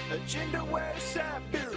Agenda West Side Beer.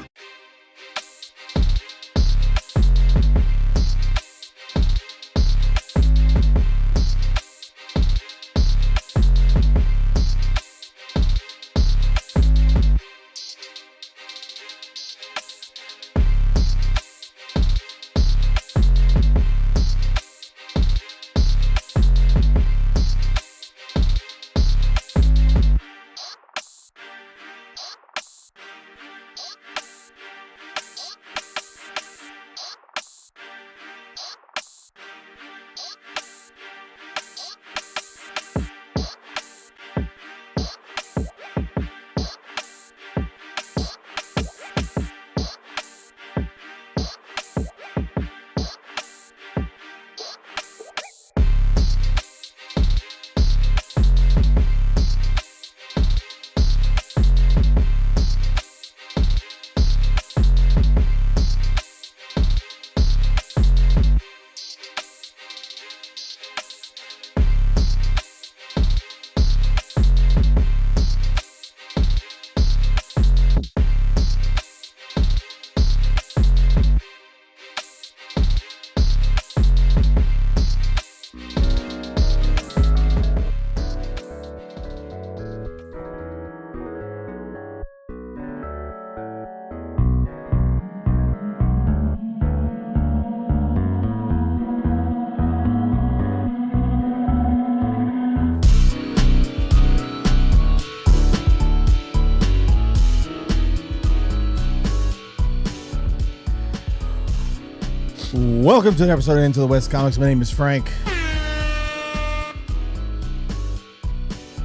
Welcome to an episode of Into the West Comics. My name is Frank.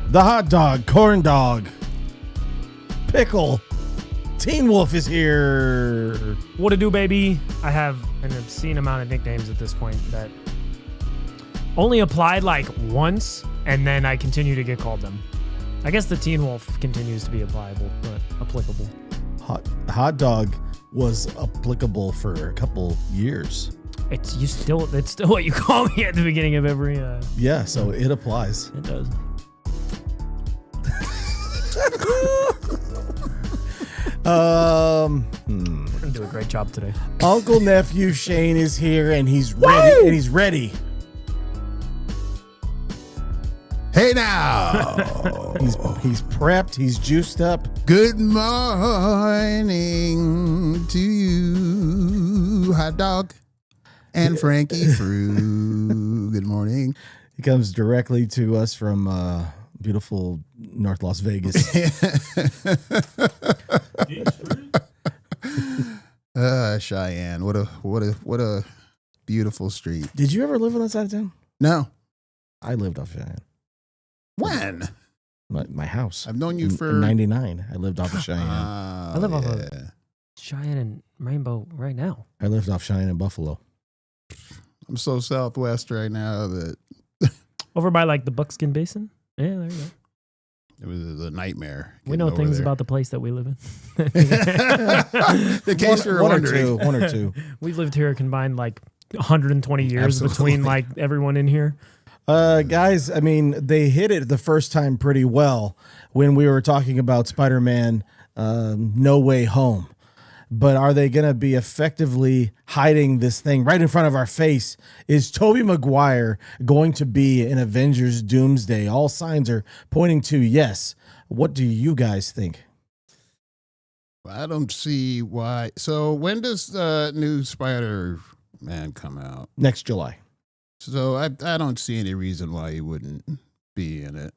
The hot dog, corn dog, pickle, Teen Wolf is here. What to do, baby? I have an obscene amount of nicknames at this point that only applied like once, and then I continue to get called them. I guess the Teen Wolf continues to be applicable. Hot dog was applicable for a couple years. It's still what you call me at the beginning of every. Yeah, so it applies. It does. We're gonna do a great job today. Uncle Nephew Shane is here, and he's ready. Woo! And he's ready. Hey now! He's prepped. He's juiced up. Good morning to you, hot dog, and Frankie Fruit. Good morning. He comes directly to us from beautiful North Las Vegas. Cheyenne. What a beautiful street. Did you ever live on that side of town? No. I lived off Cheyenne. When? My house. I've known you for in 99. I lived off of Cheyenne. I live off of Cheyenne and Rainbow right now. I lived off Cheyenne and Buffalo. I'm so southwest right now that Over by like the Buckskin Basin. Yeah, there you go. it was a nightmare. We know things about the place that we live in. In case you're wondering. One or two. We've lived here combined like 120 years Absolutely. between like everyone in here. Guys, I mean, they hit it the first time pretty well when we were talking about Spider-Man No Way Home. But are they going to be effectively hiding this thing right in front of our face? Is Tobey Maguire going to be in Avengers Doomsday? All signs are pointing to yes. What do you guys think? I don't see why. So when does new Spider-Man come out? Next July. So I don't see any reason why he wouldn't be in it.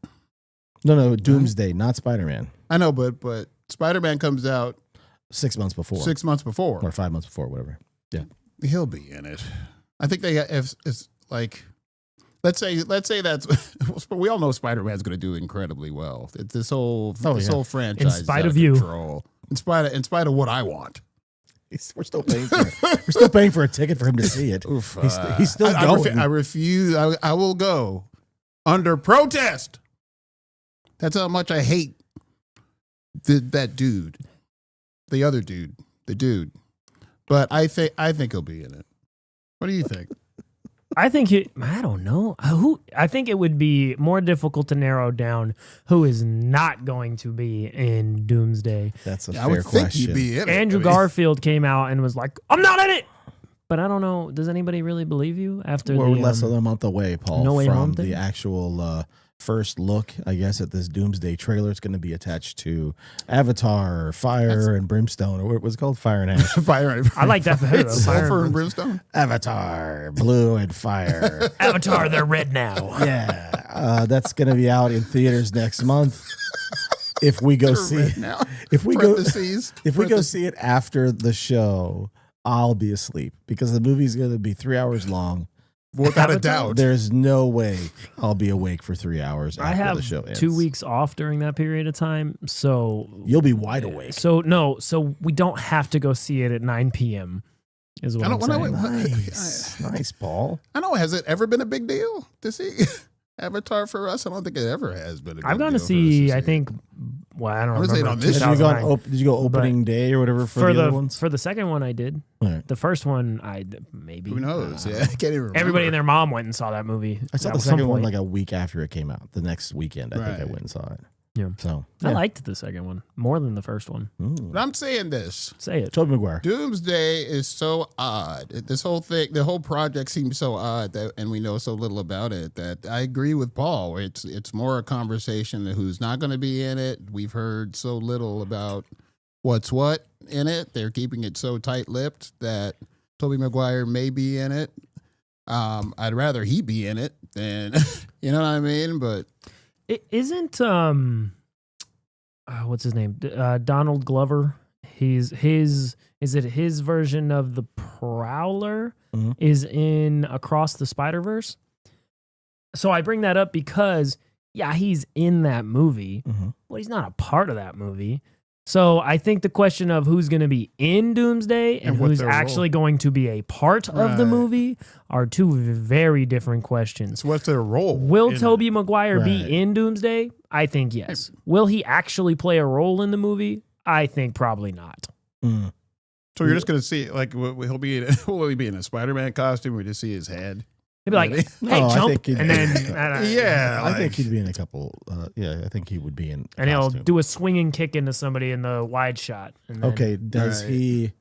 No, Doomsday, not Spider-Man. I know, but Spider-Man comes out 6 months before. 6 months before. Or 5 months before, whatever. Yeah. He'll be in it. I think it's like, let's say that's, we all know Spider-Man's going to do incredibly well. It's this whole franchise. In spite of you. Control. In spite of what I want. We're still paying for it. We're still paying for a ticket for him to see it. Oof, he's still going. I refuse. I will go under protest. That's how much I hate that dude, the other dude, the dude. But I think he'll be in it. What do you think? I think I don't know who. I think it would be more difficult to narrow down who is not going to be in Doomsday. That's a I fair would think question. he'd be in it. Andrew Garfield came out and was like, "I'm not in it." But I don't know. Does anybody really believe you after We're the less than a month away, Paul, No Way Home from thing? the actual first look, I guess, at this Doomsday trailer. It's going to be attached to Avatar, Fire and Brimstone, or what was it called? Fire and Ash. Fire. I like that better. though. Fire Sulfur and and brimstone. Avatar, Blue and Fire. Avatar, they're red now. Yeah, that's going to be out in theaters next month. If we go see it, Now. if we go Parentheses. see it after the show, I'll be asleep because the movie's going to be 3 hours long. Without a Avatar? doubt. There's no way I'll be awake for 3 hours after I have the show ends. 2 weeks off during that period of time, so You'll be wide awake. So we don't have to go see it at 9 p.m. Is what I I'm don't- saying. Nice, Paul. I know. Has it ever been a big deal to see Avatar for us? I don't think it ever has been a big deal. I've gone to for us see. I see think. Well, I don't I'm gonna say it remember. on this show. Did you, 2009. did you go opening day or whatever for the other ones? For the second one, I did. Right. The first one, maybe. Who knows? Yeah, I can't even remember. Everybody and their mom went and saw that movie. I saw at the some second one point. like a week after it came out. The next weekend, I think I Right. went and saw it. Yeah. So I liked the second one more than the first one. But I'm saying this. Say it. Tobey Maguire. Doomsday is so odd. This whole thing, the whole project seems so odd that, and we know so little about it that I agree with Paul. It's more a conversation of who's not going to be in it. We've heard so little about what's what in it. They're keeping it so tight-lipped that Tobey Maguire may be in it. I'd rather he be in it than, you know what I mean? But It isn't what's his name? Donald Glover. Is it his version of the Prowler Mhm. is in Across the Spider-Verse? So I bring that up because he's in that movie. Mhm. Well, he's not a part of that movie. So I think the question of who's going to be in Doomsday and And what who's their actually going to be a part of the Right. movie are two very different questions. what's their role? Will in it? Tobey Maguire Right. be in Doomsday? I think yes. Will he actually play a role in the movie? I think probably not. Mm. So you're just going to see, like, will he be in a Spider-Man costume? We just see his head. He'd be like, Really? "Hey, No, I jump!" think he'd- and then Yeah, I think like- he'd be in a couple. I think he would be in. and he'll costume. do a swinging kick into somebody in the wide shot. And then, Okay, does Right. he?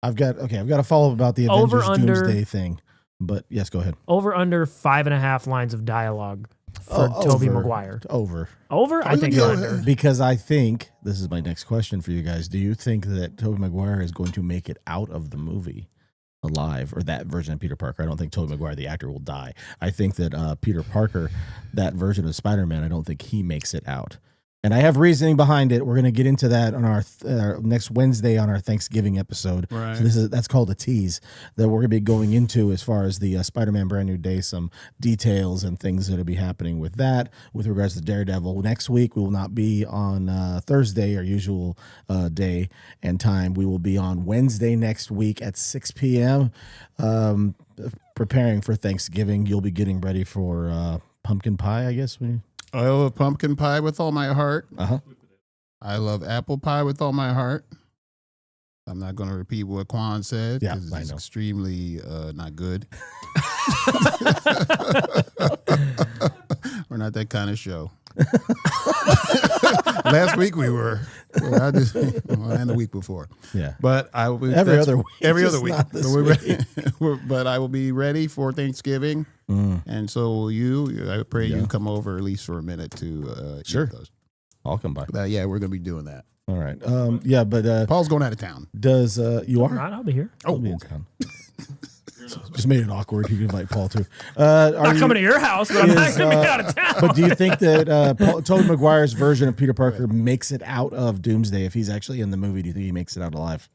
I've got a follow up about the Over, Avengers under. Doomsday thing, but yes, go ahead. over under 5.5 lines of dialogue for Tobey over. Maguire. Over. Over? I think yeah. under. Because I think this is my next question for you guys. Do you think that Tobey Maguire is going to make it out of the movie alive, or that version of Peter Parker? I don't think Tobey Maguire, the actor, will die. I think that Peter Parker, that version of Spider-Man, I don't think he makes it out. And I have reasoning behind it. We're going to get into that on our next Wednesday on our Thanksgiving episode. Right. So that's called a tease that we're going to be going into as far as the Spider-Man Brand New Day, some details and things that will be happening with that. With regards to Daredevil, next week we will not be on Thursday, our usual day and time. We will be on Wednesday next week at 6 p.m. Preparing for Thanksgiving. You'll be getting ready for pumpkin pie, I guess. I love pumpkin pie with all my heart. Uh-huh. I love apple pie with all my heart. I'm not going to repeat what Quan said Yeah, because I it's know. extremely not good. We're not that kind of show. Last week we were, and the week before. Yeah. But I will be Every other week, Every just other week. not this But I will be ready for Thanksgiving, and so will you. I pray you come over at least for a minute to Sure. eat those. I'll come by. Yeah, we're going to be doing that. All right. Yeah, but Paul's going out of town. does you All are? right, I'll be here. I'll be in town. Just made it awkward. You can invite Paul too. Are I'm not you- coming to your house, but I'm not is, going to be out of town. But do you think that Tobey Maguire's version of Peter Parker makes it out of Doomsday if he's actually in the movie? Do you think he makes it out alive?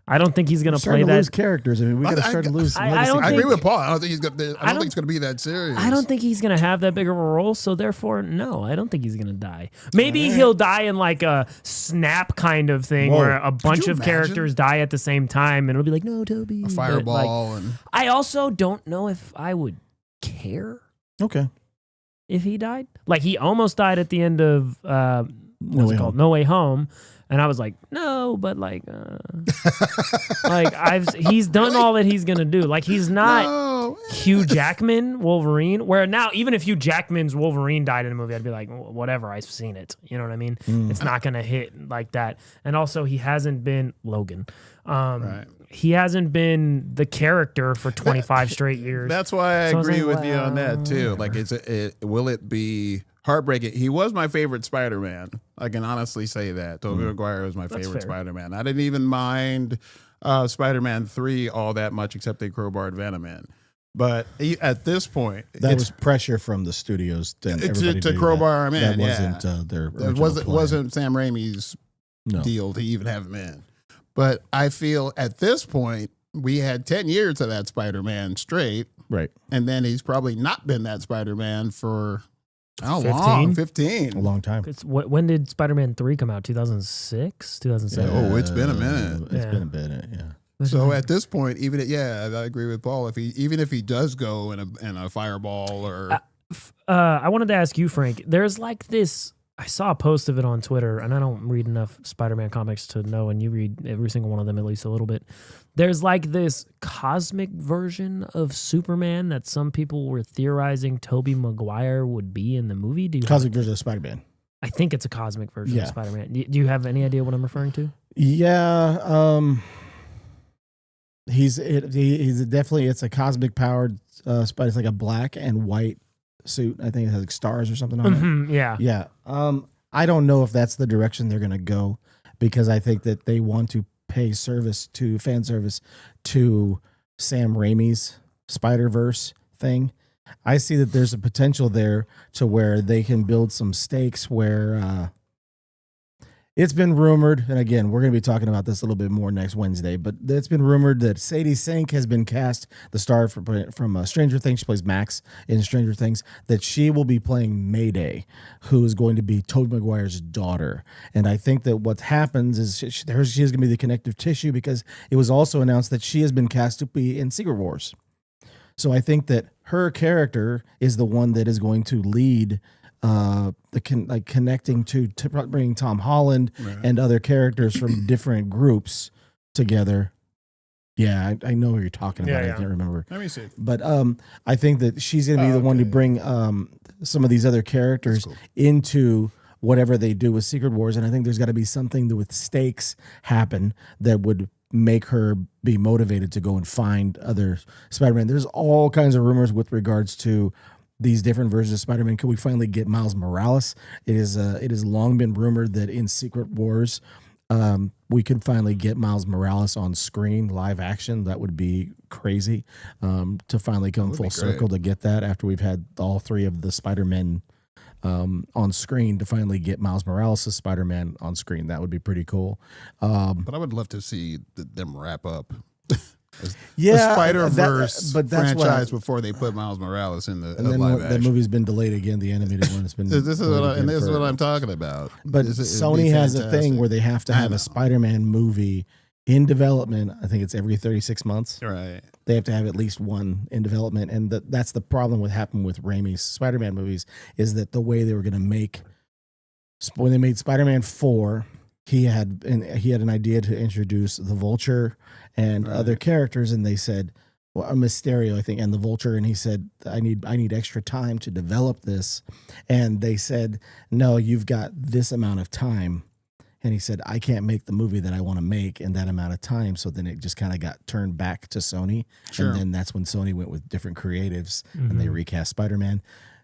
I don't think he's going to play Starting to lose that. characters. I mean, we got to start to lose. Some I legacy. don't I agree think- with Paul. I don't think he's going. I don't think it's going to be that serious. I don't think he's going to have that big of a role, so therefore, no, I don't think he's going to die. Maybe he'll die in like a snap kind of thing Whoa. where a bunch you of imagine? characters die at the same time, and it'll be like, no, Toby. a But, fireball like, and I also don't know if I would care Okay. if he died. Like, he almost died at the end of, what's Way it called? Home. No Way Home. And I was like, no, but like, he's done all that he's gonna do. Like, he's not. know, Hugh Jackman Wolverine, where now even if Hugh Jackman's Wolverine died in a movie, I'd be like, whatever, I've seen it. You know what I mean? It's not going to hit like that. And also, he hasn't been Logan. right. He hasn't been the character for 25 straight years. That's why I So I was agree like, with you on that too. whatever. Like, will it be heartbreaking? He was my favorite Spider-Man. I can honestly say that. Tobey Maguire was my favorite fair. Spider-Man. I didn't even mind Spider-Man 3 all that much, except they crowbarred Venom in. But at this point, That was pressure from the studios to crowbar him in. That wasn't their It original plan. wasn't Sam Raimi's deal to even have him in. But I feel at this point, we had 10 years of that Spider-Man straight. Right. And then he's probably not been that Spider-Man for how 15? long? 15. A long time. When did Spider-Man 3 come out? 2006? 2007? Oh, it's been a minute. It's Yeah. been a minute, yeah. So at this point, I agree with Paul. Even if he does go in a fireball or I wanted to ask you, Frank. There's like this. I saw a post of it on Twitter, and I don't read enough Spider-Man comics to know, and you read every single one of them at least a little bit. There's like this cosmic version of Superman that some people were theorizing Tobey Maguire would be in the movie. Do you Cosmic version of Spider-Man. I think it's a cosmic version Yeah. of Spider-Man. Do you have any idea what I'm referring to? Yeah. He's definitely, it's a cosmic powered spider. It's like a black and white suit. I think it has like stars or something on it. Mhm, yeah. Yeah. I don't know if that's the direction they're going to go, because I think that they want to pay fan service to Sam Raimi's Spider-Verse thing. I see that there's a potential there to where they can build some stakes where it's been rumored, and again, we're going to be talking about this a little bit more next Wednesday, but it's been rumored that Sadie Sink has been cast, the star from Stranger Things. She plays Max in Stranger Things, that she will be playing Mayday, who is going to be Tobey Maguire's daughter. And I think that what happens is she is going to be the connective tissue, because it was also announced that she has been cast to be in Secret Wars. So I think that her character is the one that is going to lead connecting to bringing Tom Holland and other characters from different groups together. Yeah, I know what you're talking about. Yeah. I can't remember. let me see. But I think that she's going to be the one to bring some of these other characters into whatever they do with Secret Wars. And I think there's got to be something that with stakes happen that would make her be motivated to go and find other Spider-Man. There's all kinds of rumors with regards to these different versions of Spider-Man. Could we finally get Miles Morales? It has long been rumored that in Secret Wars, we could finally get Miles Morales on screen, live action. That would be crazy to finally come full circle to get that after we've had all three of the Spider-Men on screen, to finally get Miles Morales as Spider-Man on screen. That would be pretty cool. But I would love to see them wrap up Yeah, the Spider-Verse but that's franchise before they put Miles Morales in the And then live that action. movie's been delayed again. The animated one has been. This is delayed what for- I'm talking about. But It'd be Sony has a thing fantastic. where they have to I have know. a Spider-Man movie in development. I think it's every 36 months. Right. They have to have at least one in development, and that's the problem with happened with Raimi's Spider-Man movies, is that the way they were going to make, when they made Spider-Man 4, he had an idea to introduce the Vulture and other characters, and they said, well, Mysterio, I think, and the Vulture, and he said, I need extra time to develop this, and they said, no, you've got this amount of time. And he said, I can't make the movie that I want to make in that amount of time. So then it just kind of got turned back to Sony. Sure. And then that's when Sony went with different creatives and they recast Spider-Man.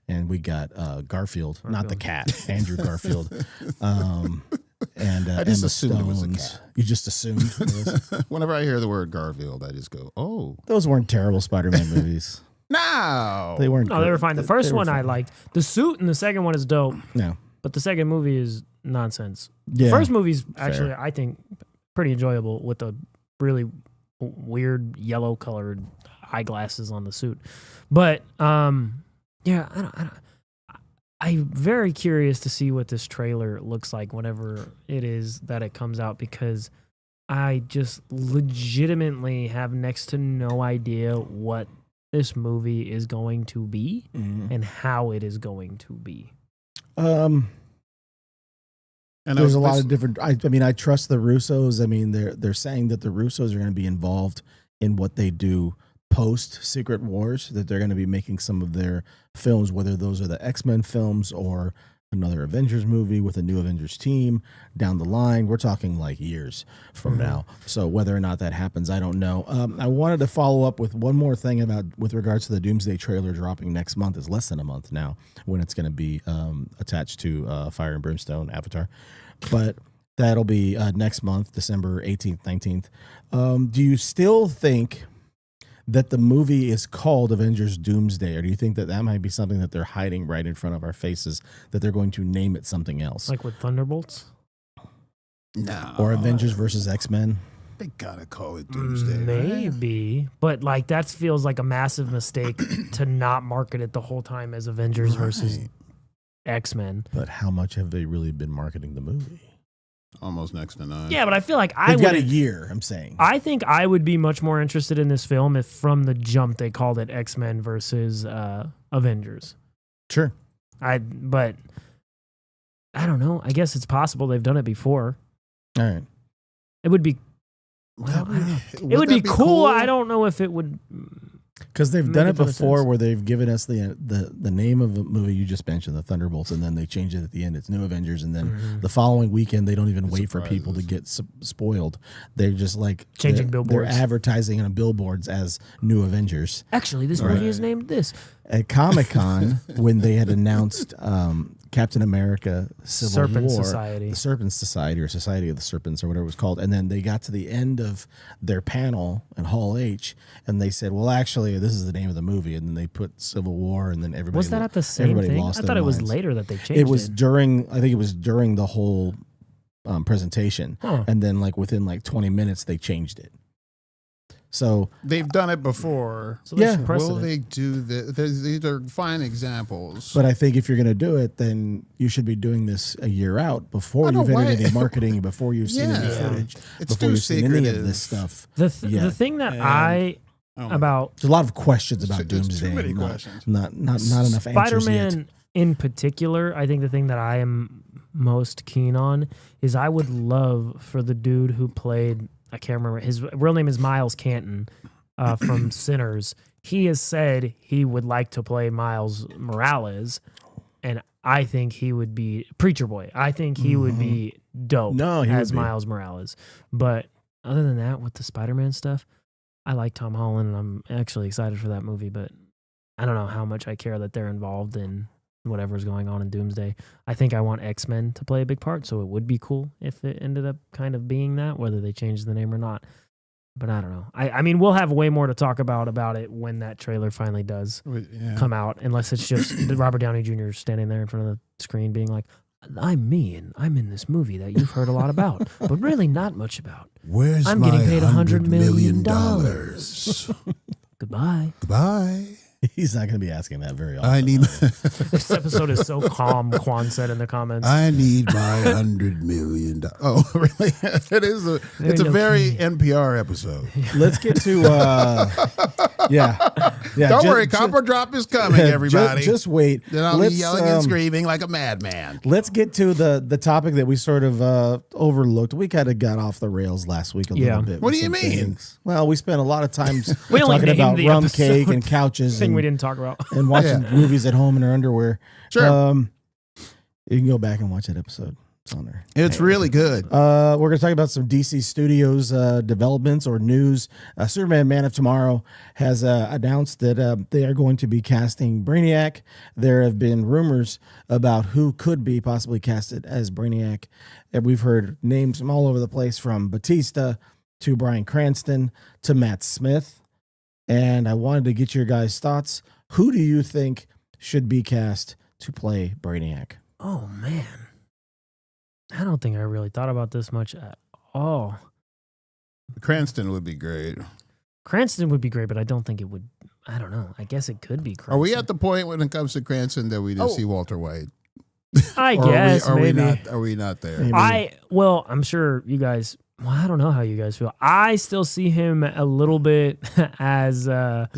And we got Garfield, not the cat, Andrew Garfield. And I just Emma assumed it was a Stones. cat. You just assumed it was? Whenever I hear the word Garfield, I just go, oh, Those weren't terrible Spider-Man movies. no. They weren't. No, they were fine. The first they were one I fine. liked. The suit and the second one is dope, No. but the second movie is nonsense. Yeah. The first movie's actually, I think, pretty enjoyable with the really weird yellow colored eyeglasses on the suit. But yeah, I'm very curious to see what this trailer looks like whenever it is that it comes out, because I just legitimately have next to no idea what this movie is going to be Mhm. and how it is going to be. And There's a lot of different. I mean, I trust the Russos. I mean, they're saying that the Russos are going to be involved in what they do post Secret Wars that they're going to be making some of their films, whether those are the X-Men films or another Avengers movie with a new Avengers team down the line. We're talking like years from now. So whether or not that happens, I don't know. I wanted to follow up with one more thing with regards to the Doomsday trailer dropping next month. It's less than a month now when it's going to be attached to Fire and Brimstone Avatar. But that'll be next month, December 18th, 19th. Do you still think that the movie is called Avengers Doomsday, or do you think that that might be something that they're hiding right in front of our faces, that they're going to name it something else? Like with Thunderbolts? No. Or Avengers versus X-Men? They gotta call it Doomsday. Maybe. Right? But like that feels like a massive mistake to not market it the whole time as Avengers versus X-Men. But how much have they really been marketing the movie? Almost next to none. Yeah, but I feel like They've got a year, I'm saying. I think I would be much more interested in this film if from the jump they called it X-Men versus Avengers. Sure. But I don't know. I guess it's possible they've done it before. All right. It would be it would be cool. I don't know if it would, because they've make done a it ton of before sense. where they've given us the name of a movie you just mentioned, the Thunderbolts, and then they change it at the end. It's New Avengers, and then the following weekend they don't even wait for people to get spoiled. They're just like Changing they're billboards. advertising on billboards as New Avengers. actually this movie is named this. At Comic-Con, when they had announced Captain America Civil Serpent War, Society. the Serpent Society, or Society of the Serpents, or whatever it was called, and then they got to the end of their panel in Hall H, and they said, well, actually, this is the name of the movie, and then they put Civil War, and then everybody Was that at the same everybody thing? I lost thought their it was minds. later that they changed It was during, I think it was during the whole presentation, Huh. and then like within like 20 minutes, they changed it. So They've done it before. So there's Yeah. some Will precedent. they do this? These are fine examples. but I think if you're going to do it, then you should be doing this a year out before I you've don't entered like- any marketing, before you've seen any Yeah. footage, It's before too you've seen any of secretive. this stuff. The thing that And- I Oh my about There's a lot of questions about It's too Doomsday. many not, questions. Not enough answers yet. Spider-Man in particular, I think the thing that I am most keen on is I would love for the dude who played, I can't remember, his real name is Miles Canton from Sinners. He has said he would like to play Miles Morales, and I think he would be Preacher Boy. I think he would be dope No, he as would be. Miles Morales. But other than that, with the Spider-Man stuff, I like Tom Holland, and I'm actually excited for that movie, but I don't know how much I care that they're involved in whatever's going on in Doomsday. I think I want X-Men to play a big part, so it would be cool if it ended up kind of being that, whether they changed the name or not. But I don't know. I mean, we'll have way more to talk about it when that trailer finally does come out, unless it's just Robert Downey Jr. standing there in front of the screen being like, I'm me, and I'm in this movie that you've heard a lot about, but really not much about. Where's I'm getting paid $100 million. Goodbye. Goodbye. He's not going to be asking that very often. I need. This episode is so calm, Quan said in the comments. I need my $100 million. Oh, really? It is a. Very It's a very low-key. NPR episode. Let's get to yeah. Don't ju- worry, ju- Copper Drop is coming, everybody. Just wait. then I'll be Let's, yelling and screaming like a madman. Let's get to the topic that we sort of overlooked. We kind of got off the rails last week a Yeah. little bit. What with do you some mean? things. Well, we spent a lot of times We only talking named about the rum episode cake and couches thing we and, didn't talk about. and watching movies at home in our underwear. Sure. You can go back and watch that episode. It's on there. It's really good. We're going to talk about some DC Studios developments or news. Superman Man of Tomorrow has announced that they are going to be casting Brainiac. There have been rumors about who could be possibly casted as Brainiac. And we've heard names from all over the place, from Batista to Bryan Cranston to Matt Smith. And I wanted to get your guys' thoughts. Who do you think should be cast to play Brainiac? Oh, man. I don't think I really thought about this much at all. Cranston would be great. Cranston would be great, but I don't think it would. I don't know. I guess it could be Cranston. Are we at the point when it comes to Cranston that we just Oh. see Walter White? I Or guess are we maybe. not? Are we not there? Maybe. Well, I'm sure you guys Well, I don't know how you guys feel. I still see him a little bit as the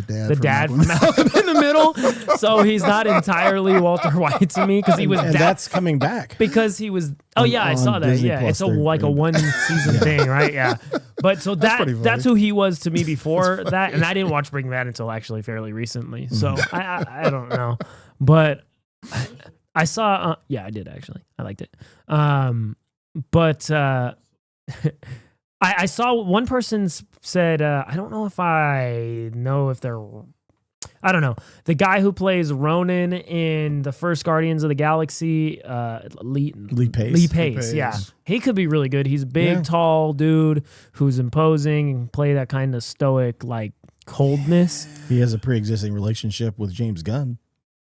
dad from Malcolm in the Middle. So he's not entirely Walter White to me because he was. And that's coming back because he was. Oh yeah, I saw that. Disney Yeah, Plus it's like a one season thing, right? Yeah, but so that's who he was to me before that, and I didn't watch Breaking Bad until actually fairly recently. So I don't know, but I saw. Yeah, I did actually. I liked it. But. I saw one person said, I don't know if they're, I don't know. The guy who plays Ronan in the first Guardians of the Galaxy, Lee Pace. Yeah. He could be really good. He's a big, tall dude who's imposing and play that kind of stoic, like, coldness. He has a pre-existing relationship with James Gunn.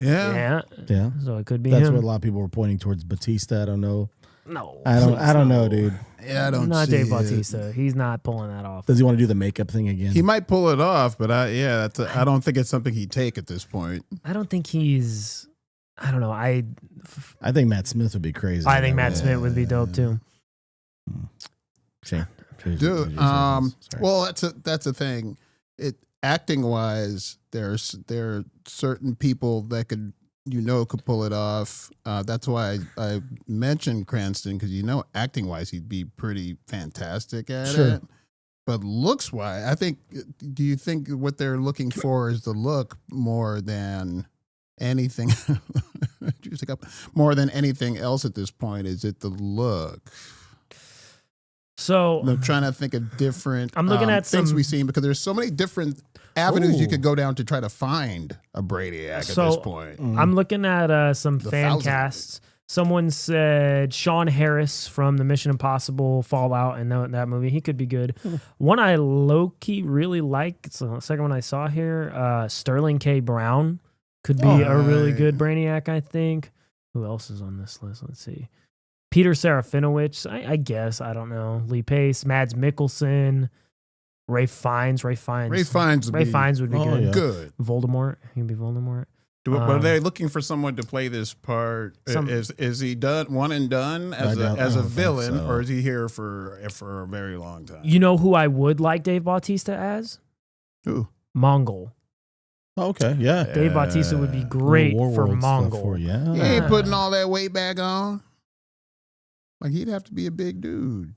Yeah. So it could be That's him. what a lot of people were pointing towards. Batista, I don't know. No. I don't know, dude. Yeah, I don't Not see Dave it. Bautista. He's not pulling that off. Does he want to do the makeup thing again? He might pull it off, but I don't think it's something he'd take at this point. I don't think he's, I don't know. I think Matt Smith would be crazy. I think Matt Smith would be dope too. Shame. Dude, well, that's a thing. Acting wise, there are certain people that could pull it off. That's why I mentioned Cranston, because acting wise he'd be pretty fantastic at it. But looks wise, I think. Do you think what they're looking for is the look more than anything? More than anything else at this point, is it the look? So I'm trying to think of different. I'm looking at things we've seen, because there's so many different avenues you could go down to try to find a Brainiac at this point. I'm looking at some fan casts. Someone said Sean Harris from the Mission Impossible Fallout and that movie. He could be good. One I low-key really like, it's the second one I saw here, Sterling K. Brown could be a really good Brainiac, I think. Who else is on this list? Let's see. Peter Serafinowicz, I guess. I don't know. Lee Pace, Mads Mikkelsen, Ray Fiennes would be good. Yeah. Good. Voldemort. He'd be Voldemort. But are they looking for someone to play this part? Is he done one and done as a villain, or is he here for a very long time? You know who I would like Dave Bautista as? Who? Mongol. Okay, yeah. Dave Bautista would be great for Mongol. He ain't putting all that weight back on. Like, he'd have to be a big dude.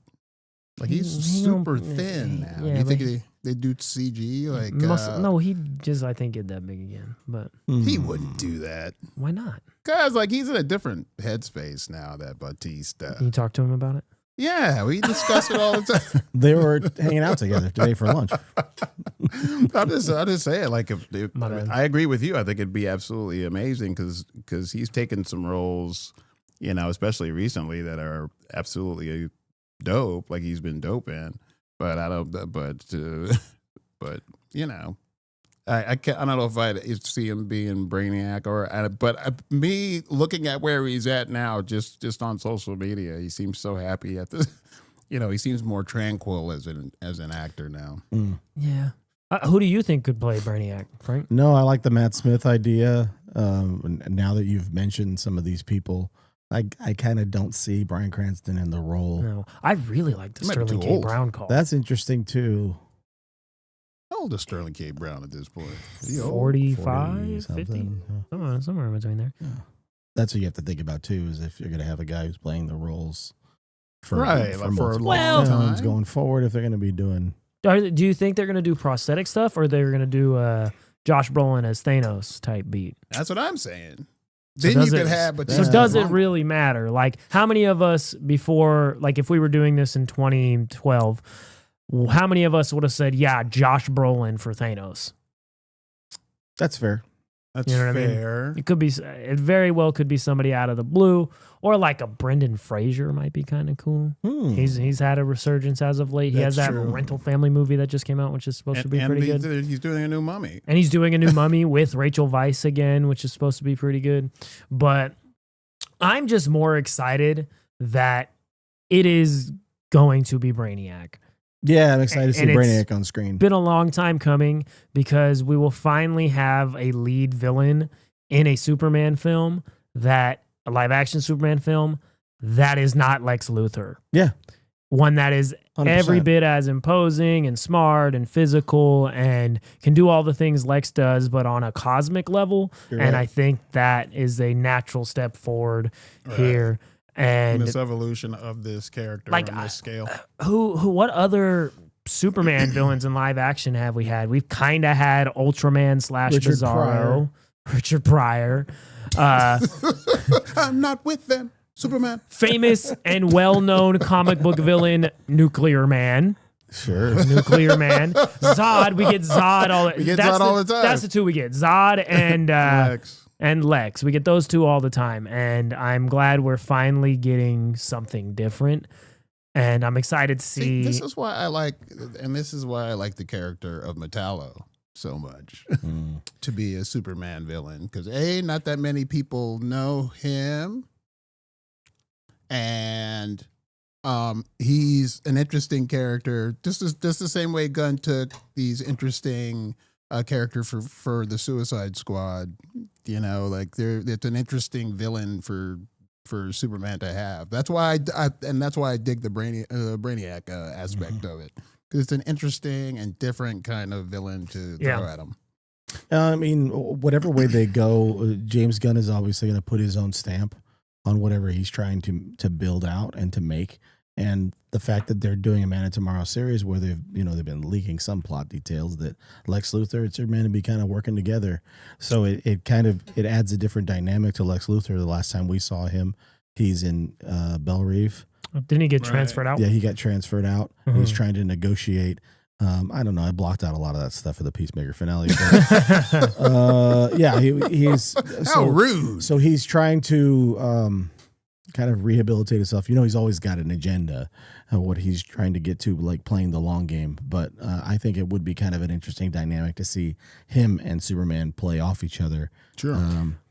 Like, he's super thin now. Yeah, you think they do CG? Like, no, he just, I think, get that big again. But he wouldn't do that. Why not? Because, like, he's in a different headspace now, that Bautista. Can you talk to him about it? Yeah, we discuss it all the time. They were hanging out together today for lunch. I'll just say it. Like, I agree with you. I think it'd be absolutely amazing because he's taken some roles, especially recently, that are absolutely dope. Like, he's been dope in. But I don't. But I don't know if I'd see him being Brainiac but me looking at where he's at now, just on social media, he seems so happy at this. He seems more tranquil as an actor now. Yeah. Who do you think could play Brainiac, Frank? No, I like the Matt Smith idea. And now that you've mentioned some of these people, I kind of don't see Bryan Cranston in the role. No, I really like the Sterling K. Brown call. That's interesting too. How old is Sterling K. Brown at this point? 45, 50? Somewhere in between there. Yeah. That's what you have to think about too, is if you're going to have a guy who's playing the roles for a long time going forward, if they're going to be doing. Do you think they're going to do prosthetic stuff, or they're going to do Josh Brolin as Thanos type beat? That's what I'm saying. So does it really matter? Like, how many of us before, like, if we were doing this in 2012, how many of us would have said, yeah, Josh Brolin for Thanos? That's fair. That's fair. I mean? It very well could be somebody out of the blue, or like a Brendan Fraser might be kind of cool. He's had a resurgence as of late. He has that Rental Family movie that just came out, which is supposed to be pretty good. He's doing a new Mummy. And he's doing a new Mummy with Rachel Weisz again, which is supposed to be pretty good. But I'm just more excited that it is going to be Brainiac. Yeah, I'm excited to see Brainiac on screen. It's been a long time coming, because we will finally have a lead villain in a Superman film, a live action Superman film, that is not Lex Luthor. Yeah. one that is 100%. every bit as imposing and smart and physical and can do all the things Lex does, but on a cosmic level. You're and right. I think that is a natural step forward here. And this evolution of this character Like, on this scale. what other Superman villains in live action have we had? We've kind of had Ultraman / Richard Bizarro, Richard Pryor, I'm not with them. Superman. famous and well-known comic book villain Nuclear Man. Sure. Nuclear Man. Zod, we get Zod all We get Zod all the time. That's the two we get. Zod and Lex. and Lex. We get those two all the time. And I'm glad we're finally getting something different. And I'm excited to see. This is why I like the character of Metallo so much to be a Superman villain. Because not that many people know him. And he's an interesting character. Just the same way Gunn took these interesting character for the Suicide Squad. You know, like it's an interesting villain for Superman to have. That's why that's why I dig the Brainiac aspect of it, because it's an interesting and different kind of villain to throw at him. I mean, whatever way they go, James Gunn is obviously going to put his own stamp on whatever he's trying to build out and to make. And the fact that they're doing a Man of Tomorrow series where they've been leaking some plot details that Lex Luthor and Superman to be kind of working together. So it adds a different dynamic to Lex Luthor. The last time we saw him, he's in Belle Reve. Didn't he get transferred out? Yeah, he got transferred out. He's trying to negotiate. I don't know. I blocked out a lot of that stuff for the Peacemaker finale. But, yeah, he's How rude. So he's trying to kind of rehabilitate himself. He's always got an agenda of what he's trying to get to, like playing the long game. But I think it would be kind of an interesting dynamic to see him and Superman play off each other. Sure.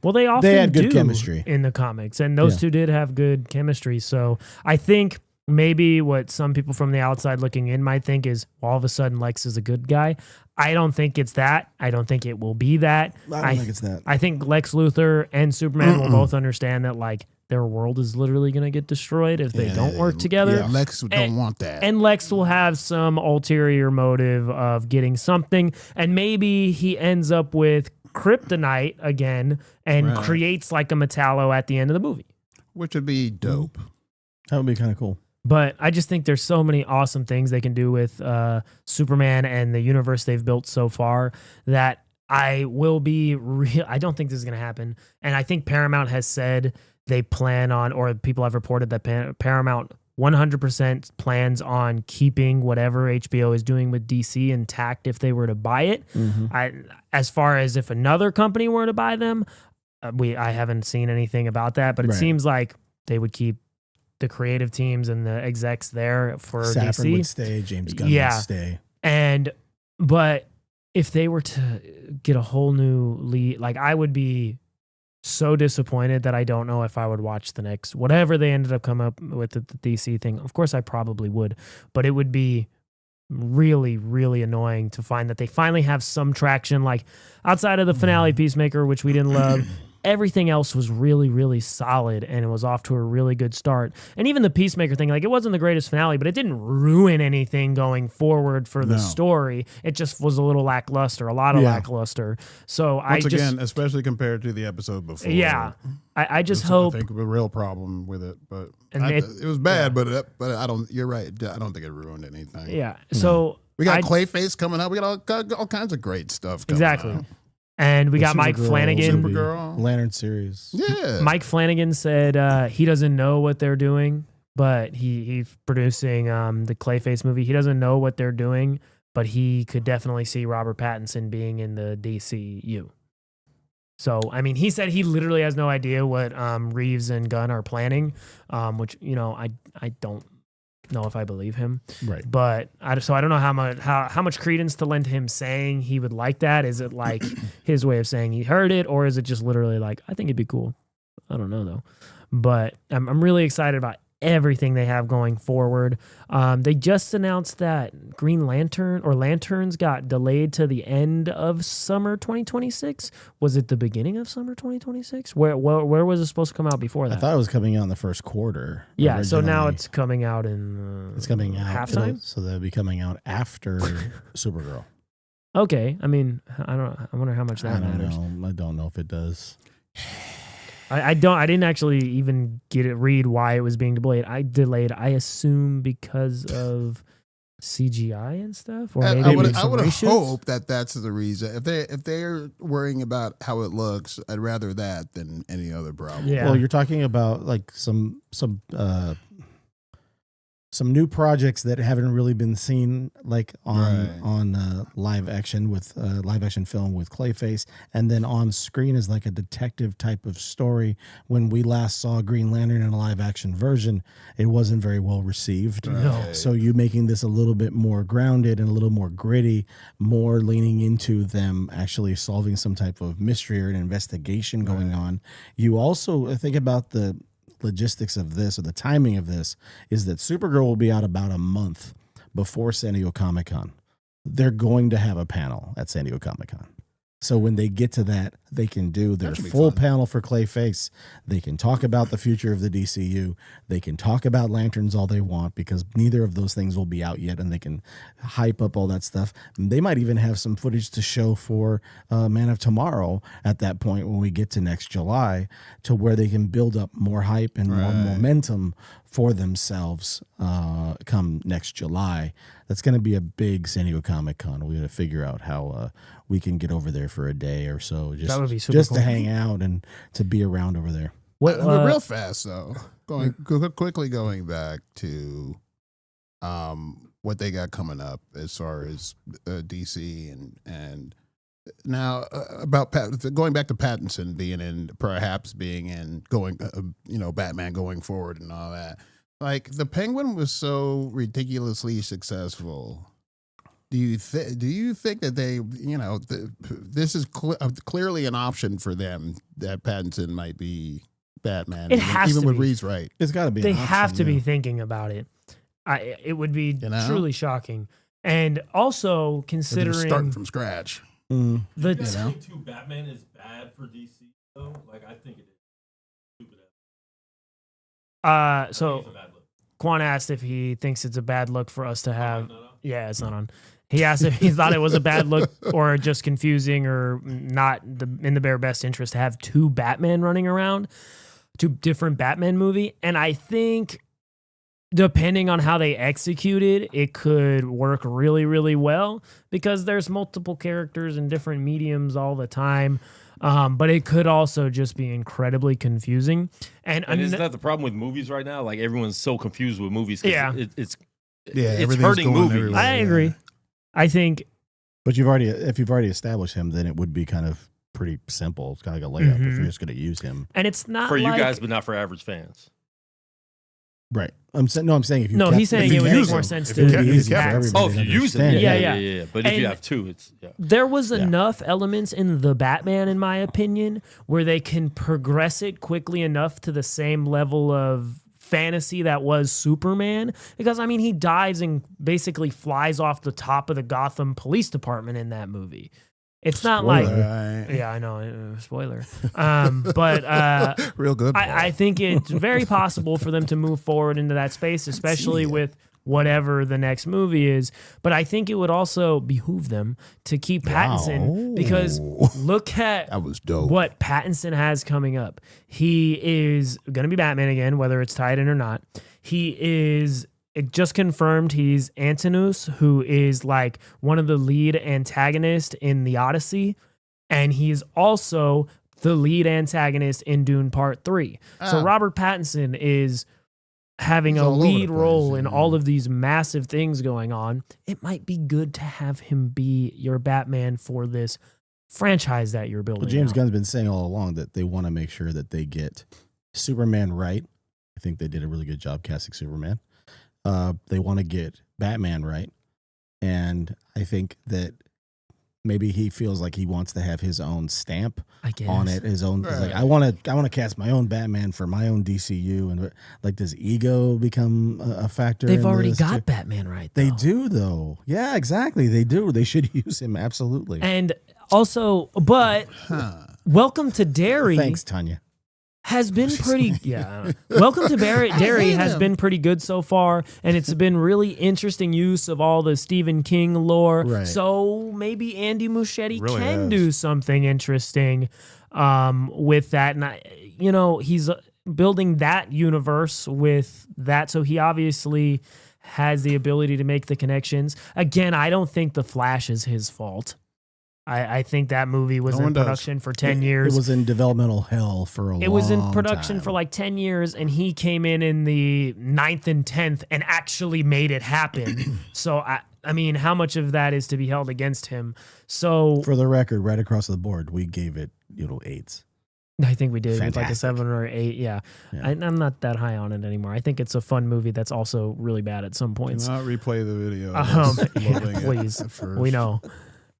Well, they often had good do chemistry in the comics, and those two did have good chemistry. So I think maybe what some people from the outside looking in might think is all of a sudden Lex is a good guy. I don't think it's that. I don't think it will be that. I don't think it's that. I think Lex Luthor and Superman will both understand that, like, their world is literally going to get destroyed if they don't work together. Yeah, Lex don't want that. And Lex will have some ulterior motive of getting something, and maybe he ends up with kryptonite again and creates like a Metallo at the end of the movie. Which would be dope. That would be kind of cool. But I just think there's so many awesome things they can do with Superman and the universe they've built so far that I will be I don't think this is going to happen. And I think Paramount has said they plan on, or people have reported that Paramount 100% plans on keeping whatever HBO is doing with DC intact if they were to buy it. As far as if another company were to buy them, I haven't seen anything about that, but it seems like they would keep the creative teams and the execs there for Saffron DC. would stay, James Gunn would stay. But if they were to get a whole new lead, like, I would be so disappointed that I don't know if I would watch the next, whatever they ended up coming up with the DC thing. Of course I probably would, but it would be really, really annoying to find that they finally have some traction, like outside of the finale Peacemaker, which we didn't love. Everything else was really, really solid, and it was off to a really good start. And even the Peacemaker thing, like, it wasn't the greatest finale, but it didn't ruin anything going forward for the story. It just was a little lackluster, a lot of lackluster. So Once again, especially compared to the episode before. Yeah. I just hope. I think a real problem with it, but it was bad. But I don't. You're right. I don't think it ruined anything. Yeah. So we got Clayface coming up. We got all kinds of great stuff. Exactly. And we got Mike Flanagan. Supergirl. Lantern series. Yeah. Mike Flanagan said he doesn't know what they're doing, but he's producing the Clayface movie. He doesn't know what they're doing, but he could definitely see Robert Pattinson being in the DCU. So, I mean, he said he literally has no idea what Reeves and Gunn are planning, which, I don't know if I believe him. Right. But I don't know how much credence to lend to him saying he would like that. Is it like his way of saying he heard it, or is it just literally like, I think it'd be cool? I don't know though. But I'm really excited about everything they have going forward. They just announced that Green Lantern or Lanterns got delayed to the end of summer 2026. Was it the beginning of summer 2026? Where was it supposed to come out before that? I thought it was coming out in the first quarter. Yeah, so now originally. It's coming out in It's coming out halftime. So they'll be coming out after Supergirl. Okay, I mean, I wonder how much that matters. I don't know if it does. I didn't actually even read why it was being delayed. I assume because of CGI and stuff, or maybe I would ratios? hope that that's the reason. If they're worrying about how it looks, I'd rather that than any other problem. Yeah. Well, you're talking about like some new projects that haven't really been seen, like on live action film with Clayface, and then on screen is like a detective type of story. When we last saw Green Lantern in a live action version, it wasn't very well received. No. So you making this a little bit more grounded and a little more gritty, more leaning into them actually solving some type of mystery or an investigation going on. You also think about the logistics of this, or the timing of this, is that Supergirl will be out about a month before San Diego Comic-Con. They're going to have a panel at San Diego Comic-Con. So when they get to that, they can do their full panel for Clayface. They can talk about the future of the DCU. They can talk about Lanterns all they want, because neither of those things will be out yet, and they can hype up all that stuff. And they might even have some footage to show for Man of Tomorrow at that point when we get to next July, to where they can build up more hype and more momentum for themselves come next July. That's going to be a big San Diego Comic-Con. We got to figure out how we can get over there for a day or so, That would be super just cool. to hang out and to be around over there. Real fast though, quickly going back to what they got coming up as far as DC and now about going back to Pattinson being in Batman going forward and all that. Like, the Penguin was so ridiculously successful. Do you think that they, this is clearly an option for them, that Pattinson might be Batman? It has even to with be. Reeves, right? It's got to be. They an option, have to be yeah. thinking about it. It would be truly shocking. And also considering Starting from scratch. Mm. the You guys think two Batman is bad for DC though? Like, I think it is. Stupid ass. I think so it's a bad look. Quan asked if he thinks it's a bad look for us to have. No. Yeah, it's not on. He asked if he thought it was a bad look or just confusing or not in the bare best interest to have two Batman running around, two different Batman movie. And I think depending on how they execute it, it could work really, really well, because there's multiple characters in different mediums all the time. But it could also just be incredibly confusing. And isn't that the problem with movies right now? Like, everyone's so confused with movies. 'Cause Yeah. it's everything's hurting going movies. everywhere. I agree. I think But if you've already established him, then it would be kind of pretty simple. It's kind of like a layup if you're just going to use him. and it's not for you like, guys, but not for average fans. Right. I'm saying if you he's saying if it you would make use more him, sense it to would be kept- easy for kept- everybody Oh, if to you use it, understand. Yeah. But if And you have two, it's there was enough elements in the Batman, in my opinion, where they can progress it quickly enough to the same level of fantasy that was Superman. Because, I mean, he dives and basically flies off the top of the Gotham Police Department in that movie. It's not like... Spoiler. Yeah, I know. Spoiler. But Real good. I think it's very possible for them to move forward into that space, especially with whatever the next movie is. But I think it would also behoove them to keep Pattinson, because look at That was dope. what Pattinson has coming up. He is going to be Batman again, whether it's tied in or not. He is... It just confirmed he's Antinous, who is like one of the lead antagonists in The Odyssey. And he's also the lead antagonist in Dune Part 3. So Robert Pattinson is having He's a all over the lead place, role in yeah. all of these massive things going on. It might be good to have him be your Batman for this franchise that you're building. Well, James out. Gunn's been saying all along that they want to make sure that they get Superman right. I think they did a really good job casting Superman. They want to get Batman right. And I think that maybe he feels like he wants to have his own stamp I guess. on it. His own. It's like I want to cast my own Batman for my own DCU, and like does ego become a factor? They've in already this got too? Batman right. They though. do though. Yeah, exactly. They do. They should use him absolutely. And also, but Welcome to Derry. Thanks, Tanya. Has been pretty, Welcome to Derry has been pretty good so far, and it's been really interesting use of all the Stephen King lore. Right. So maybe Andy Muschietti Really can has. do something interesting with that. And, he's building that universe with that, so he obviously has the ability to make the connections. Again, I don't think The Flash is his fault. I think that movie was No in one does. production for 10 years. It was in developmental hell for a long time. It was in production for like 10 years, and he came in the 9th and 10th and actually made it happen. So, I mean, how much of that is to be held against him? So, For the record, right across the board, we gave it 8s. I think we did with like a Fantastic. 7 or 8. Yeah. I'm not that high on it anymore. I think it's a fun movie that's also really bad at some Do points. not replay the video. Loving it Please. at first. We know.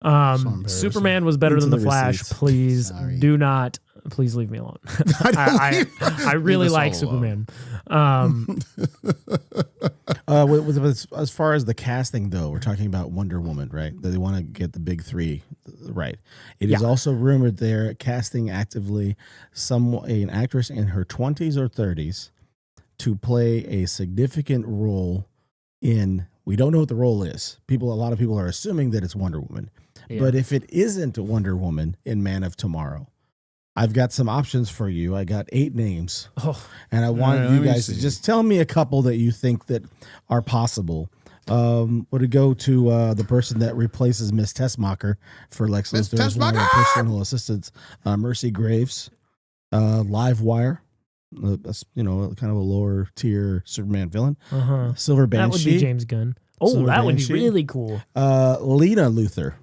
embarrassing. Superman was better Into than The the Flash. receipts. Please Sorry. do not. Please leave me alone. I really us like all alone. Superman. As far as the casting, though, we're talking about Wonder Woman, right? That they want to get the big three, right? It is also rumored they're casting actively an actress in her 20s or 30s to play a significant role in. We don't know what the role is. A lot of people are assuming that it's Wonder Woman, but if it isn't Wonder Woman in Man of Tomorrow, I've got some options for you. I got 8 names, and I want right, you let me guys to see. just tell me a couple that you think that are possible. Would it go to the person that replaces Miss Tessmacher for Lex Miss Luthor as one of her Tessmacher! personal assistants? Mercy Graves, Live Wire, that's, kind of a lower tier Superman villain. Silver Banshee. That would be James Gunn. Oh, Silver that would be Banshee. really cool. Lena Luthor.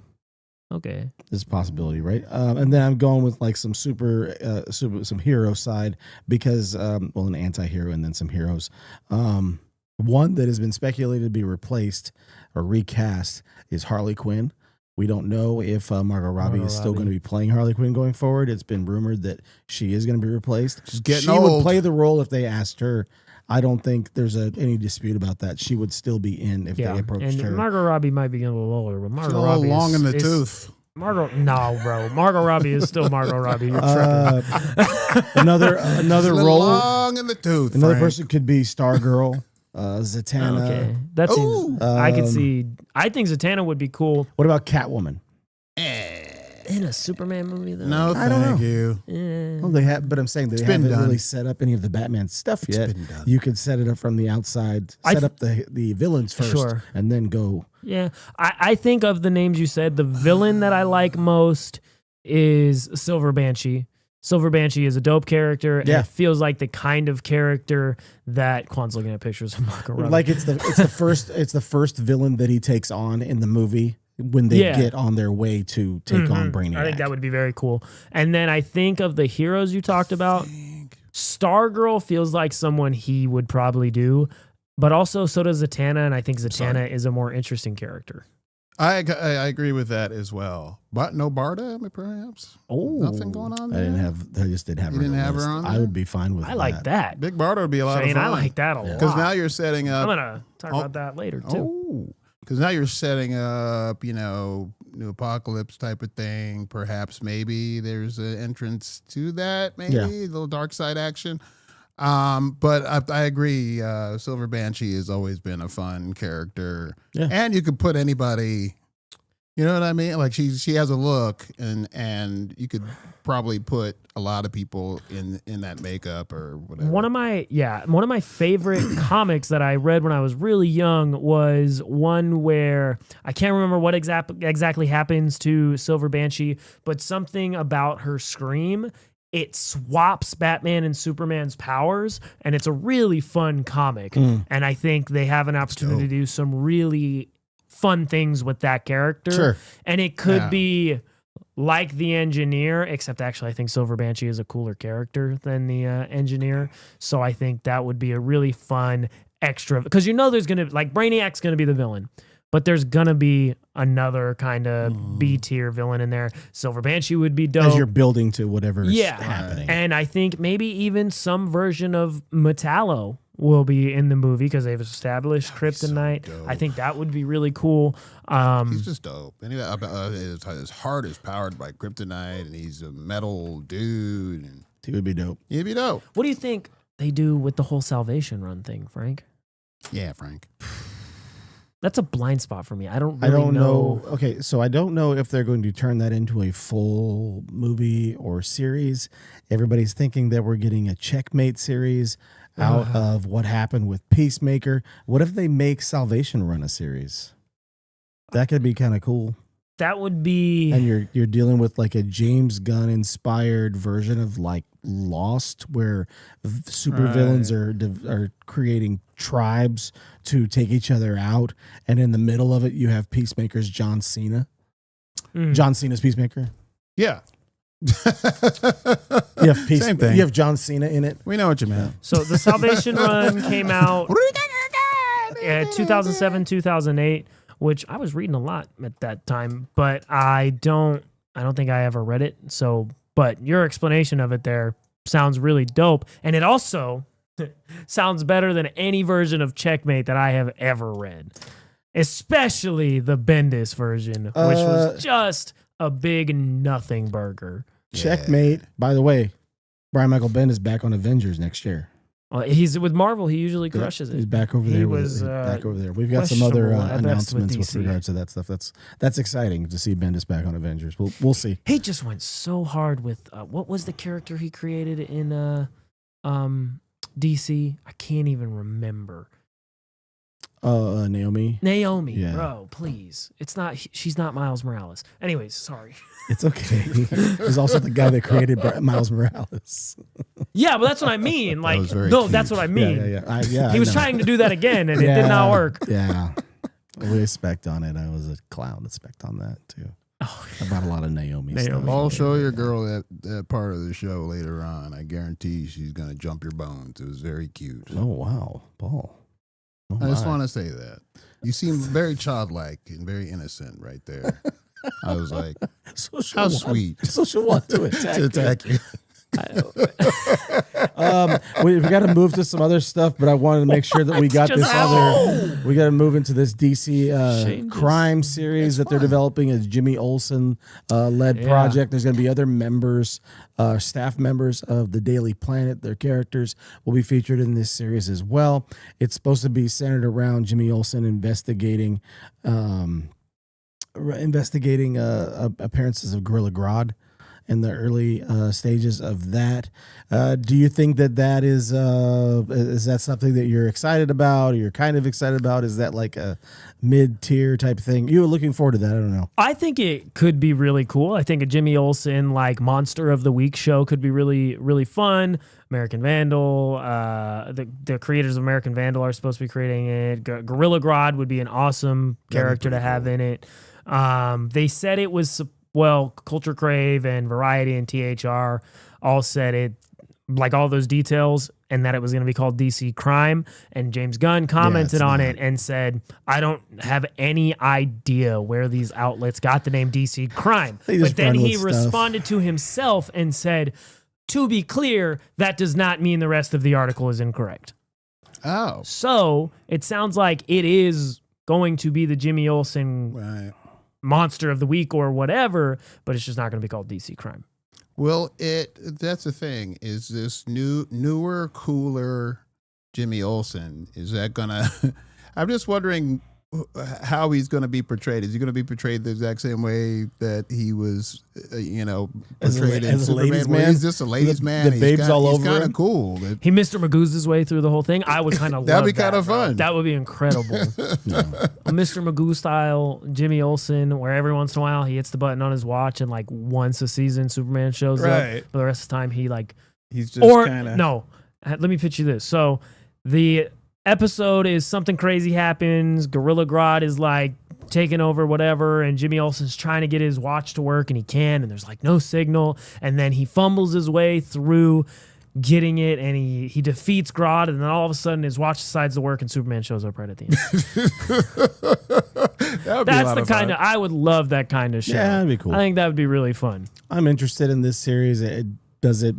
Okay. Is a possibility, right? And then I'm going with like some some hero side because, an anti-hero and then some heroes. One that has been speculated to be replaced or recast is Harley Quinn. We don't know if Margot Robbie is still going to be playing Harley Quinn going forward. It's been rumored that she is going to be replaced. She's getting she would old. play the role if they asked her. I don't think there's any dispute about that. She would still be in if they approached and her. Margot Robbie might be a little older, but She's Margot a little Robbie long in the is tooth. No, bro. Margot Robbie is still Margot Robbie. You're tripping. Another role. long in the tooth. Another Frank. person could be Stargirl, Zatanna. Okay, that seems. I could see. I think Zatanna would be cool What about Catwoman? in a Superman movie, though. No, I don't thank know. you. Well, they have, but I'm saying they been haven't done. really set up any of the Batman stuff yet. been done. You could set it up from the outside, set up the villains first, Sure. and then go. Yeah, I think of the names you said, the villain that I like most is Silver Banshee. Silver Banshee is a dope character, and Yeah. it feels like the kind of character that Quan's looking at pictures of Margot Robbie. Like it's the first villain that he takes on in the movie when they get on their way to take on Brainiac. I think that would be very cool. And then I think of the heroes you talked about. Stargirl feels like someone he would probably do, but also so does Zatanna, and I think Zatanna is a more interesting character. I agree with that as well. But no Barda, perhaps? Oh, Nothing going on I there? just didn't have You her. didn't on the have her list. on I there? would be fine with I like that. Big Barda would be a lot Shane, of fun. I like that a lot. Because now you're setting I'm up... gonna talk about that later too. Because now you're setting up, new apocalypse type of thing. Perhaps maybe there's an entrance to that, maybe Yeah. a little dark side action. But I agree. Silver Banshee has always been a fun character, and you could put anybody. You know what I mean? Like she has a look, and you could probably put a lot of people in that makeup or whatever. One of my favorite comics that I read when I was really young was one where I can't remember what exactly happens to Silver Banshee, but something about her scream. It swaps Batman and Superman's powers, and it's a really fun comic. And I think they have an opportunity to do some really fun things with that character. Sure. And it could be like the Engineer, except actually I think Silver Banshee is a cooler character than the Engineer. So I think that would be a really fun extra, because there's going to, like, Brainiac's going to be the villain. but there's gonna be another kind of B tier villain in there. Silver Banshee would be dope. As you're building to whatever's happening. And I think maybe even some version of Metallo will be in the movie because they've established Kryptonite. So I think that would be really cool. He's just dope. And his heart is powered by kryptonite, and he's a metal dude. And He would be dope. he'd be dope. What do you think they do with the whole Salvation Run thing, Frank? Yeah, Frank. That's a blind spot for me. I don't really know. Okay, so I don't know if they're going to turn that into a full movie or series. Everybody's thinking that we're getting a Checkmate series out of what happened with Peacemaker. What if they make Salvation Run a series? That could be kind of cool. That would be. And you're dealing with like a James Gunn inspired version of like Lost, where supervillains are creating tribes to take each other out, and in the middle of it, you have Peacemaker's John Cena. John Cena's Peacemaker. Yeah. You have Same thing. You have John Cena in it. We know what you meant. So the Salvation Run came out 2007, 2008, which I was reading a lot at that time, but I don't think I ever read it. So, but your explanation of it there sounds really dope, and it also sounds better than any version of Checkmate that I have ever read, especially the Bendis version, which was just a big nothing burger. Checkmate. By the way, Brian Michael Bendis back on Avengers next year. He's with Marvel. He usually crushes it. He's back over there. He's back over there. We've got some other questionable at best announcements with DC. regards to that stuff. That's exciting to see Bendis back on Avengers. We'll see. He just went so hard with what was the character he created in DC? I can't even remember. Naomi. Yeah. Bro, please. She's not Miles Morales. Anyways, sorry. It's okay. He's also the guy that created Miles Morales. Yeah, but that's what I mean. Like, was very no, cute. that's what I mean. Yeah. He was trying to do that again, and it did not work. Yeah. We spec'd on it. I was a clown that spec'd on that too. Oh, I brought a lot of Naomi stuff. I'll show your girl that part of the show later on. I guarantee she's going to jump your bones. It was very cute. Oh, wow. Paul. Oh, I just my. want to say that. You seem very childlike and very innocent right there. I was like, how sweet. So she'll want to attack you. We got to move to some other stuff, but I wanted to make sure that we got this other. We got to move into this DC crime series that they're developing. As Jimmy Olsen led project. There's going to be other members, staff members of the Daily Planet. Their characters will be featured in this series as well. It's supposed to be centered around Jimmy Olsen investigating appearances of Gorilla Grodd in the early stages of that. Do you think that is that something that you're excited about, or you're kind of excited about? Is that like a mid-tier type thing? You were looking forward to that? I don't know. I think it could be really cool. I think a Jimmy Olsen like Monster of the Week show could be really, really fun. American Vandal, the creators of American Vandal are supposed to be creating it. Gorilla Grodd would be an awesome character to have in it. They said it was, well, Culture Crave and Variety and THR all said it, like all those details, and that it was going to be called DC Crime. And James Gunn commented on it and said, I don't have any idea where these outlets got the name DC Crime. But then he responded to himself and said, to be clear, that does not mean the rest of the article is incorrect. Oh. So it sounds like it is going to be the Jimmy Olsen Monster of the Week or whatever, but it's just not going to be called DC Crime. Well, that's the thing, is this newer, cooler Jimmy Olsen, is that gonna I'm just wondering how he's going to be portrayed. Is he going to be portrayed the exact same way that he was, portrayed in Superman? Where he's just a ladies' man. The babes all over He's kind him. of cool. He Mr. Magoo's his way through the whole thing. I would kind of love That'd be kind of fun. That would be incredible. A Mr. Magoo style Jimmy Olsen, where every once in a while he hits the button on his watch and like once a season Superman shows up. But the rest of the time he's just kind of no. Let me pitch you this. So the episode is something crazy happens. Gorilla Grodd is like taking over whatever, and Jimmy Olsen's trying to get his watch to work, and he can, and there's like no signal, and then he fumbles his way through getting it, and he defeats Grodd, and then all of a sudden his watch decides to work, and Superman shows up right at the end. would be a That's lot the of kind fun. of I would love that kind of show. Yeah, that'd be cool. I think that would be really fun. I'm interested in this series. Does it,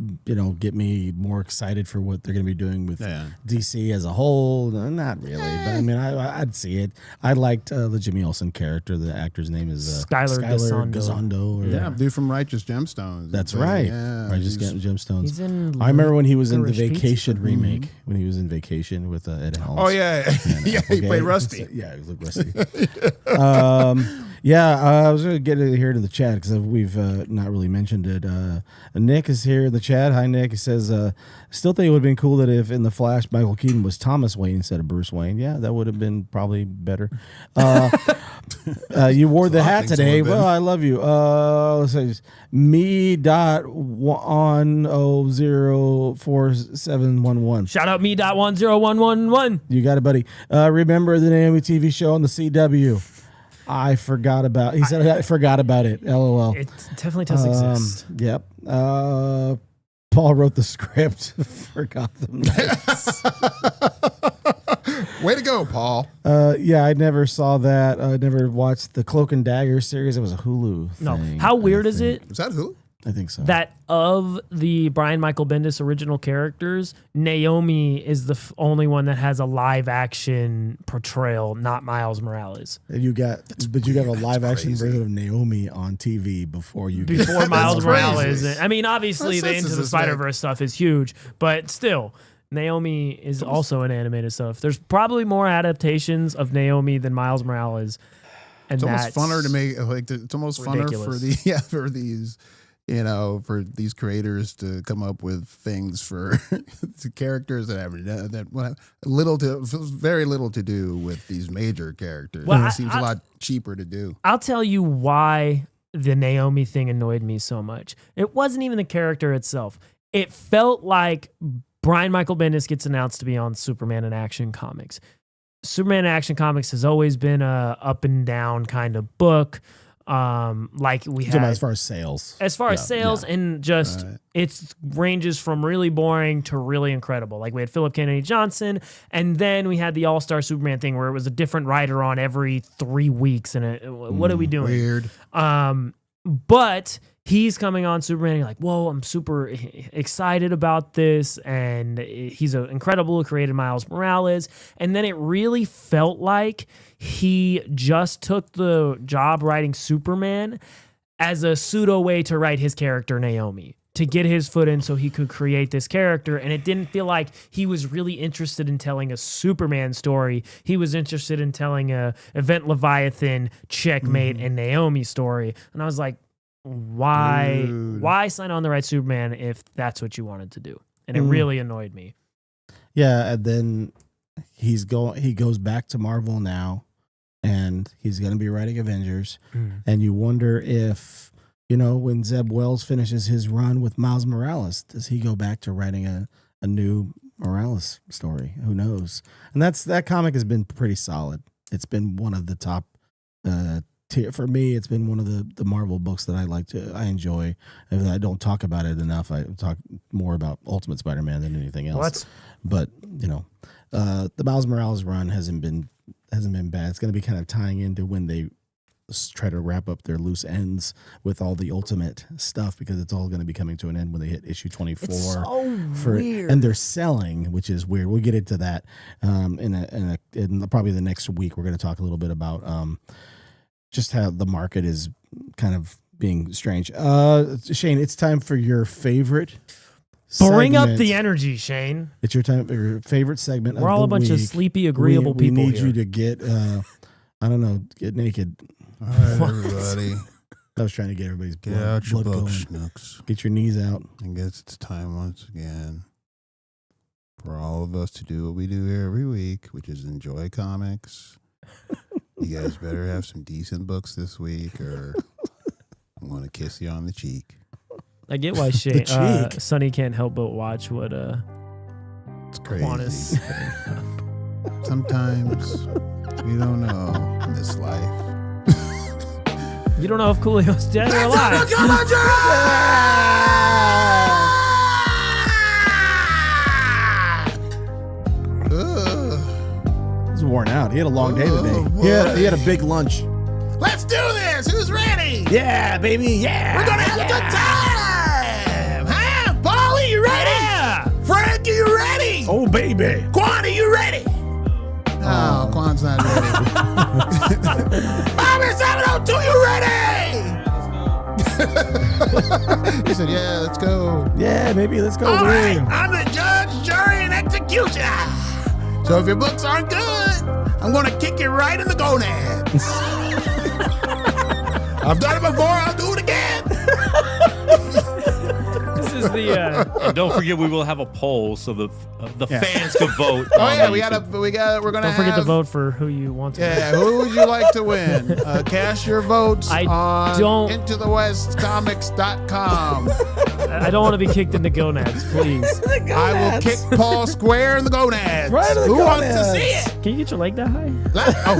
get me more excited for what they're going to be doing with DC as a whole? No, not really, but I mean, I'd see it. I liked the Jimmy Olsen character. The actor's name is Skylar Gisondo. Yeah, dude from Righteous Gemstones. That's right. Yeah, Righteous Gemstones. He's in I remember when he was in the Licorice Vacation Pizza. remake. When he was in Vacation with Ed Helms. Oh yeah, yeah. He played Rusty. Yeah, he looked Rusty. I was going to get it here to the chat because we've not really mentioned it. Nick is here in the chat. Hi, Nick. He says, still think it would have been cool that if in The Flash, Michael Keaton was Thomas Wayne instead of Bruce Wayne. Yeah, that would have been probably better. You wore the hat today. Well, I love you. Let's say me.104711. Shout out me.101111. You got it, buddy. Remember the Naomi TV show on the CW? I forgot about. He said I forgot about it. LOL. It definitely does exist. Yep. Paul wrote the script for Gotham Knights. Way to go, Paul. Yeah, I never saw that. I never watched the Cloak and Dagger series. It was a Hulu thing. No. How weird is it Is that who? I think so. that of the Brian Michael Bendis original characters, Naomi is the only one that has a live action portrayal, not Miles Morales. You got a live action version of Naomi on TV before Miles crazy. Morales. I mean, obviously That's the Into the senseless, Spider-Verse stuff is huge, but still, Naomi is also an animated stuff. There's probably more adaptations of Naomi than Miles Morales. And It's almost that's funner to make. Like it's almost ridiculous. funner for these. For these creators to come up with things for characters that have very little to do with these major characters. Well, It seems a lot cheaper to do. I'll tell you why the Naomi thing annoyed me so much. It wasn't even the character itself. It felt like Brian Michael Bendis gets announced to be on Superman in Action Comics. Superman in Action Comics has always been a up and down kind of book. Like we had as far as sales, and just it ranges from really boring to really incredible. Like we had Philip Kennedy Johnson, and then we had the All-Star Superman thing where it was a different writer on every 3 weeks. And what are we doing? Weird. But he's coming on Superman. And you're like, whoa, I'm super excited about this. And he's an incredible who created Miles Morales. And then it really felt like he just took the job writing Superman as a pseudo way to write his character Naomi, to get his foot in so he could create this character. And it didn't feel like he was really interested in telling a Superman story. He was interested in telling a Event Leviathan, Checkmate, and Naomi story. And I was like, why sign on to write Superman if that's what you wanted to do? And it really annoyed me. Yeah, and then he goes back to Marvel now, and he's going to be writing Avengers. And you wonder if, when Zeb Wells finishes his run with Miles Morales, does he go back to writing a new Morales story? Who knows? And that comic has been pretty solid. It's been one of the top for me. It's been one of the Marvel books that I enjoy. And I don't talk about it enough. I talk more about Ultimate Spider-Man than anything else. But the Miles Morales run hasn't been bad. It's going to be kind of tying into when they try to wrap up their loose ends with all the Ultimate stuff, because it's all going to be coming to an end when they hit issue 24. It's so weird. And they're selling, which is weird. We'll get into that in probably the next week. We're going to talk a little bit about just how the market is kind of being strange. Shane, it's time for your favorite Bring up segment. the energy, Shane. It's your time for your favorite segment. We're all a bunch of sleepy, agreeable people. We need here. you to get, get naked. All right, everybody. I was trying to get everybody's Get out your blood book, going. Schnooks. Get your knees out. I guess it's time once again for all of us to do what we do here every week, which is enjoy comics. You guys better have some decent books this week, or I'm going to kiss you on the cheek. I get why Sonny can't help but watch what It's crazy. Juanis. Sometimes you don't know in this life. You don't know if Coolio's dead or alive. He's worn out. He had a long day today. He had a big lunch. Let's do this. Who's ready? Yeah, baby. Yeah. We're gonna have a good time. Huh? Paulie, you ready? Yeah. Frank, are you ready? Oh, baby. Quan, are you ready? Oh, Quan's not ready. Bobby 702, you ready? He said, yeah, let's go. Yeah, baby. Let's go. All right, win. I'm the judge, jury, and executioner. So if your books aren't good, I'm going to kick you right in the gonads. I've done it before. I'll do it again. This is the. And don't forget, we will have a poll so the fans can vote. Oh yeah, we're gonna. Don't forget to vote for who you want to. Yeah, who would you like to win? Cast your votes on intothewestcomics.com. I don't want to be kicked in the gonads, please. I will kick Paul square in the gonads. Right in the Who wants to gonads. see it? Can you get your leg that high? Oh,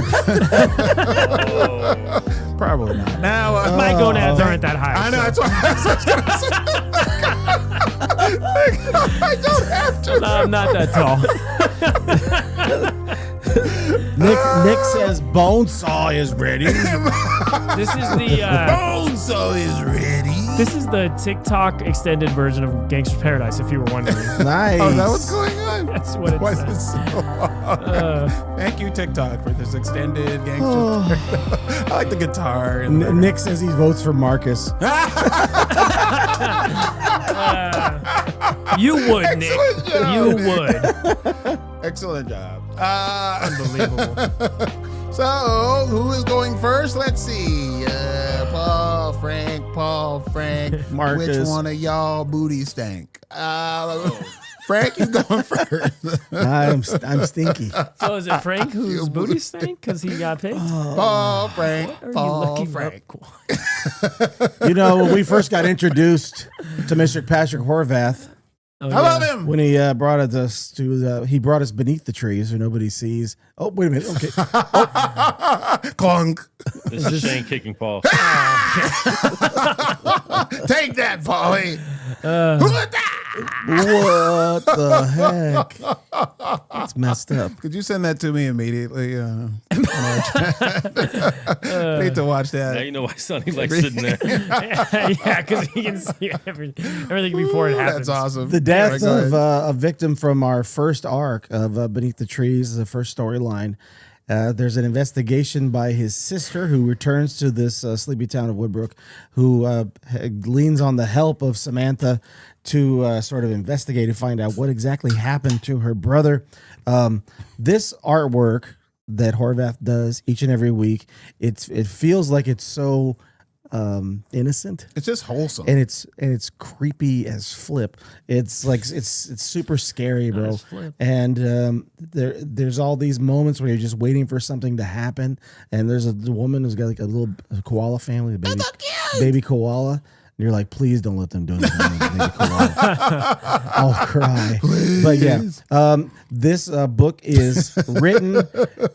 probably not. Now My gonads aren't that high. I know. so- That's what I was gonna say. I don't have to. No, I'm not that tall. Nick says Bonesaw is ready. This is the. Bonesaw is ready. This is the TikTok extended version of Gangster's Paradise, if you were wondering. Nice. Oh, is that what's going on? That's what it Why is says. it so long? Thank you, TikTok, for this extended gangster. I like the guitar. And Nick says he votes for Marcus. You would, Nick. Excellent job. You would. Excellent job. Unbelievable. So, who is going first? Let's see. Paul, Frank, Marcus. Which one of y'all booty stank? Frank, you going first. I'm stinky. So is it Frank whose booty stank because he got picked? Paul, Frank, What are you Paul, looking Frank. up? You know, when we first got introduced to Mr. Patrick Horvath, Oh, I love him. when he brought us to, he brought us beneath the trees where nobody sees. Oh, wait a minute. Okay. Clunk. This is Shane kicking Paul. Take that, Paulie. What the heck? That's messed up. Could you send that to me immediately? Need to watch Now that. you know why Sonny likes sitting there. Yeah, because he can see everything before it happens. That's awesome. The death Go ahead. of a victim from our first arc of Beneath the Trees, the first storyline. There's an investigation by his sister who returns to this sleepy town of Woodbrook, who leans on the help of Samantha to sort of investigate and find out what exactly happened to her brother. This artwork that Horvath does each and every week, it feels like it's so innocent. It's just wholesome. And it's creepy as flip. It's like it's super scary, bro. And there's all these moments where you're just waiting for something to happen. And there's a woman who's got like a little koala family, baby koala. And you're like, please don't let them do anything to baby koala. I'll cry. Please. But yeah, this book is written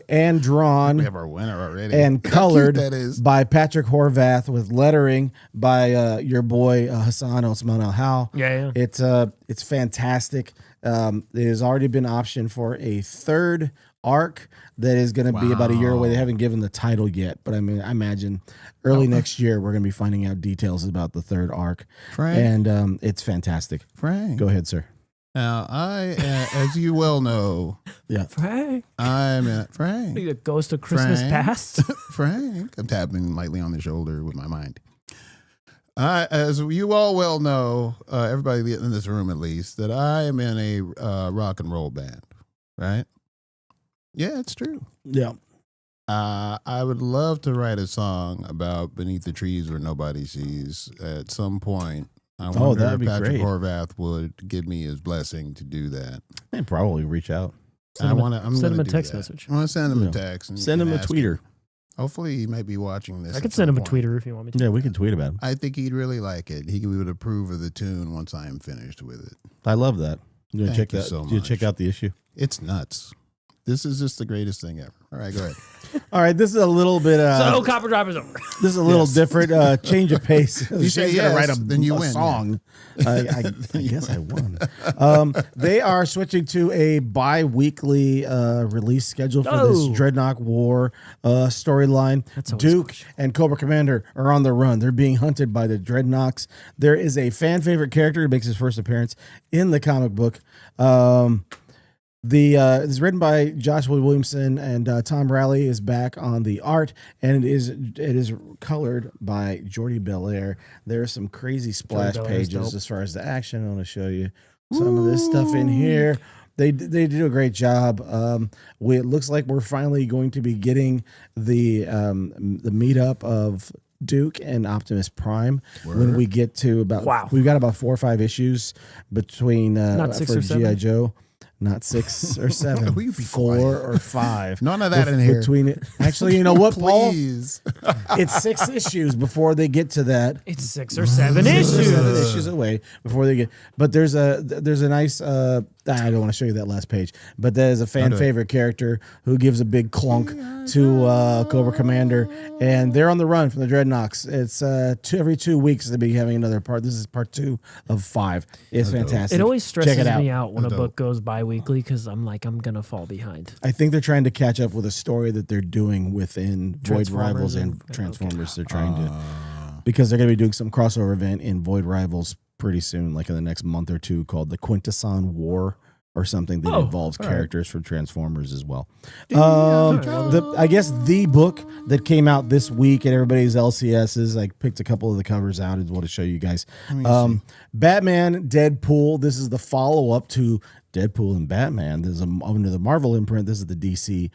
and drawn. We have our winner already. And colored How cute that is. by Patrick Horvath with lettering by your boy Hassan Osman Al-Hal. Yeah. It's fantastic. It has already been optioned for a third arc that is going to be about a year away. They haven't given the title yet, but I mean, I imagine early next year we're going to be finding out details about the third arc. Frank. And it's fantastic. Frank. Go ahead, sir. Now, as you well know, Frank. Frank. The ghost of Christmas Frank. past. Frank. I'm tapping lightly on the shoulder with my mind. As you all well know, everybody in this room at least, that I am in a rock and roll band, right? Yeah, it's true. Yeah. I would love to write a song about Beneath the Trees Where Nobody Sees at some point. I wonder that'd if be Patrick great. Horvath would give me his blessing to do that. And probably reach out. I'm Send him gonna a do text that. message. I'm gonna send him Yeah. a text. Send him a ask tweeter. Hopefully, he might be watching this. I at could some send him a point. tweeter if you want me to. Yeah, we can tweet about him. I think he'd really like it. He would approve of the tune once I am finished with it. I love that. You gonna Thank check you that? so You check much. out the issue. It's nuts. This is just the greatest thing ever. All right, go ahead. All right, this is a little bit. So Copper Drive is over. This is a little different. Change of pace. You say yes, write then you win. Song. I guess I won. They are switching to a bi-weekly release schedule for this Dreadnought War storyline. Duke and Cobra Commander are on the run. They're being hunted by the Dreadnoughts. There is a fan favorite character who makes his first appearance in the comic book. It's written by Joshua Williamson, and Tom Rowley is back on the art, and it is colored by Jordi Belair. There are some crazy splash pages as far as the action. I want to show you some of this stuff in here. They do a great job. It looks like we're finally going to be getting the meetup of Duke and Optimus Prime when we get to about. We've got about 4 or 5 issues between for G.I. Joe. Not 6 or 7, 4 or 5. None of that in here. Between it, actually, you know what, Paul? Please. It's 6 issues before they get to that. It's 6 or 7 issues. 6 or 7 issues away before they get. But there's a nice. I don't want to show you that last page, but that is a fan favorite character who gives a big clunk to Cobra Commander, and they're on the run from the Dreadnoughts. It's every 2 weeks they'll be having another part. This is part 2 of 5. It's fantastic. It always stresses me out when a book goes bi-weekly because I'm like, I'm gonna fall behind. I think they're trying to catch up with a story that they're doing within Void Rivals and Transformers. They're trying to, because they're going to be doing some crossover event in Void Rivals pretty soon, like in the next month or 2, called the Quintesson War or something that involves characters from Transformers as well. I guess the book that came out this week at everybody's LCSs, I picked a couple of the covers out and want to show you guys. Batman, Deadpool. This is the follow-up to Deadpool and Batman. This is under the Marvel imprint. This is the DC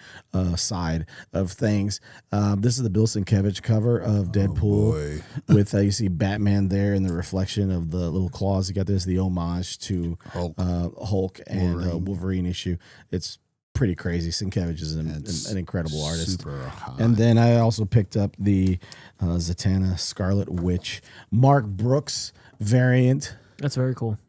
side of things. This is the Bill Sienkiewicz cover of Deadpool with you see Batman there in the reflection of the little claws. You got this, the homage to Hulk and Wolverine issue. It's pretty crazy. Sienkiewicz is an incredible artist. And then I also picked up the Zatanna Scarlet Witch Mark Brooks variant. That's very cool.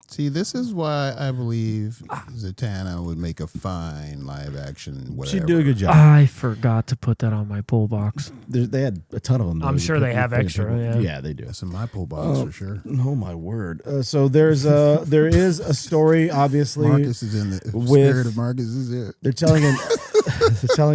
See, this is why I believe Zatanna would make a fine live action whatever. She'd do a good job. I forgot to put that on my pull box. They had a ton of them. I'm sure they have extra. Yeah, they do. That's in my pull box for sure. Oh my word! So there is a story. Obviously, Marcus is in the spirit of Marcus is there. They're telling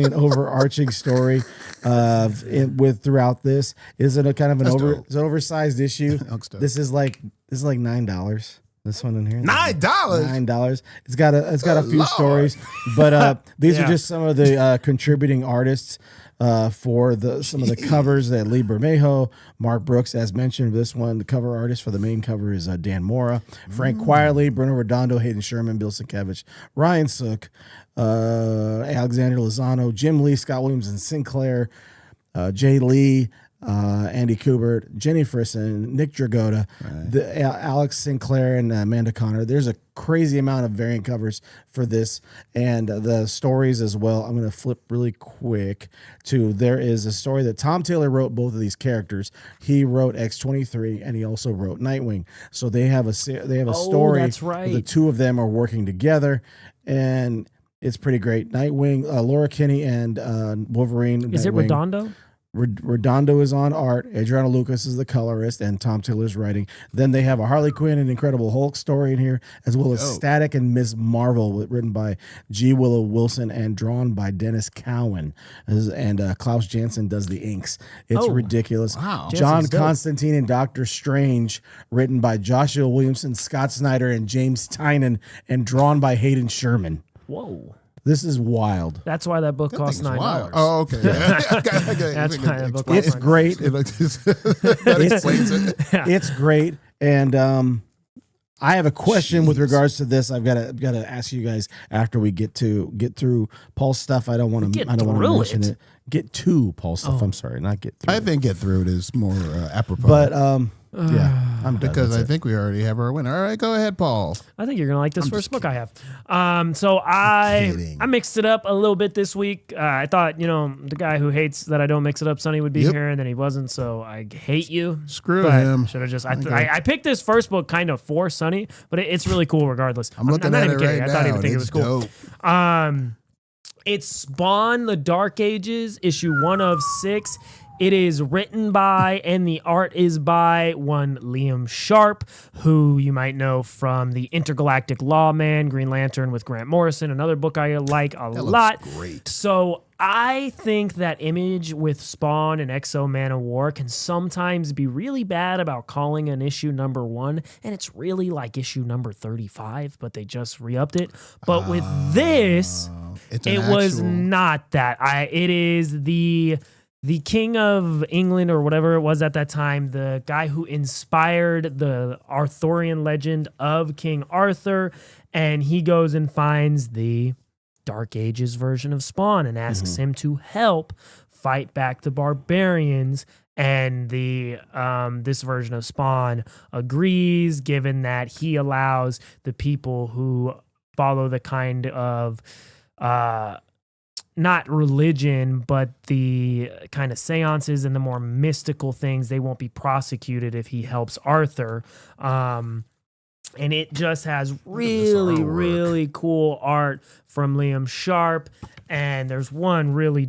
an overarching story throughout this. Is it a kind of it's an oversized issue? This is like $9. This one in here, $9. $9. It's got a few stories, but these are just some of the contributing artists for some of the covers that Lee Bermejo, Mark Brooks, as mentioned. This one, the cover artist for the main cover is Dan Mora, Frank Quirely, Bruno Redondo, Hayden Sherman, Bill Sienkiewicz, Ryan Sook, Alexander Lozano, Jim Lee, Scott Williams and Sinclair, Jay Lee, Andy Kubert, Jenny Frisson, Nick Dragotta, Alex Sinclair, and Amanda Connor. There's a crazy amount of variant covers for this, and the stories as well. I'm going to flip really quick to, there is a story that Tom Taylor wrote both of these characters. He wrote X-23, and he also wrote Nightwing. So they have a story. That's right. The two of them are working together, and it's pretty great. Nightwing, Laura Kinney, and Wolverine. Is it Redondo? Redondo is on art, Adriano Lucas is the colorist, and Tom Taylor's writing. Then they have a Harley Quinn and Incredible Hulk story in here, as well as Static and Ms. Marvel, written by G. Willow Wilson and drawn by Dennis Cowan. And Klaus Janson does the inks. It's ridiculous. Wow. John Constantine and Doctor Strange, written by Joshua Williamson, Scott Snyder, and James Tynan, and drawn by Hayden Sherman. Whoa. This is wild. That's why that book costs $9. Oh, okay. That's why that book costs It's great. That explains it. It's great. And I have a question with regards to this. I've got to ask you guys after we get through Paul's stuff. I don't want to mention it. Get to Paul's stuff. I'm sorry, not get through. I think get through it is more apropos. But yeah, I'm done. Because I think we already have our winner. All right, go ahead, Paul. I think you're gonna like this first book I have. So I mixed it up a little bit this week. I thought, the guy who hates that I don't mix it up, Sonny, would be here, and then he wasn't. So I hate you. Screw him. Should have just. I picked this first book kind of for Sonny, but it's really cool regardless. I'm looking at it right now. I thought he would think it was cool. Dope. It's Spawn, The Dark Ages, issue 1 of 6. It is written by and the art is by one Liam Sharp, who you might know from the Intergalactic Lawman, Green Lantern with Grant Morrison, another book I like a lot. Great. So I think that Image with Spawn and Exo Man of War can sometimes be really bad about calling an issue number 1, and it's really like issue number 35, but they just re-upped it. But with this, it was not that. It is the King of England or whatever it was at that time, the guy who inspired the Arthurian legend of King Arthur, and he goes and finds the Dark Ages version of Spawn and asks him to help fight back the barbarians. And the this version of Spawn agrees, given that he allows the people who follow the kind of not religion, but the kind of seances and the more mystical things, they won't be prosecuted if he helps Arthur. And it just has really, really cool art from Liam Sharp. And there's one really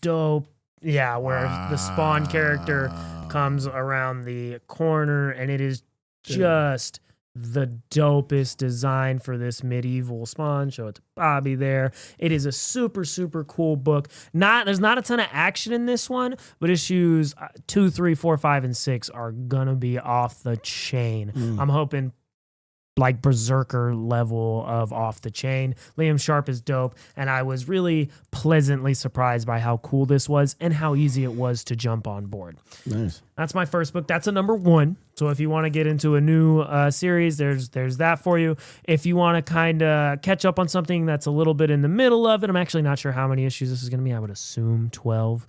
dope, where the Spawn character comes around the corner, and it is just the dopest design for this medieval Spawn. Show it to Bobby there. It is a super, super cool book. There's not a ton of action in this one, but issues 2, 3, 4, 5, and 6 are gonna be off the chain. I'm hoping like Berserker level of off the chain. Liam Sharp is dope, and I was really pleasantly surprised by how cool this was and how easy it was to jump on board. Nice. That's my first book. That's a number 1. So if you want to get into a new series, there's that for you. If you want to kind of catch up on something that's a little bit in the middle of it, I'm actually not sure how many issues this is going to be. I would assume 12.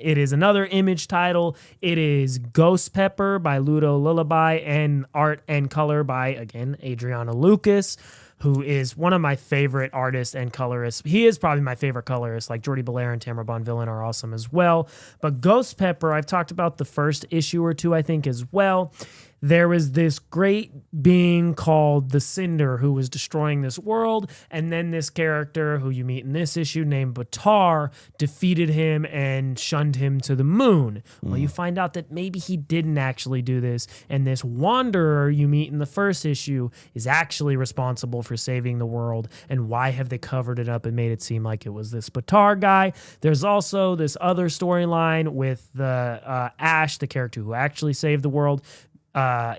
It is another Image title. It is Ghost Pepper by Ludo Lullaby, and art and color by, again, Adriana Lucas, who is one of my favorite artists and colorists. He is probably my favorite colorist. Like Jordi Belair and Tamara Bonvillain are awesome as well. But Ghost Pepper, I've talked about the first issue or 2, I think, as well. There was this great being called the Cinder who was destroying this world, and then this character who you meet in this issue named Batar defeated him and shunned him to the moon. Well, you find out that maybe he didn't actually do this, and this Wanderer you meet in the first issue is actually responsible for saving the world, and why have they covered it up and made it seem like it was this Batar guy? There's also this other storyline with the Ash, the character who actually saved the world,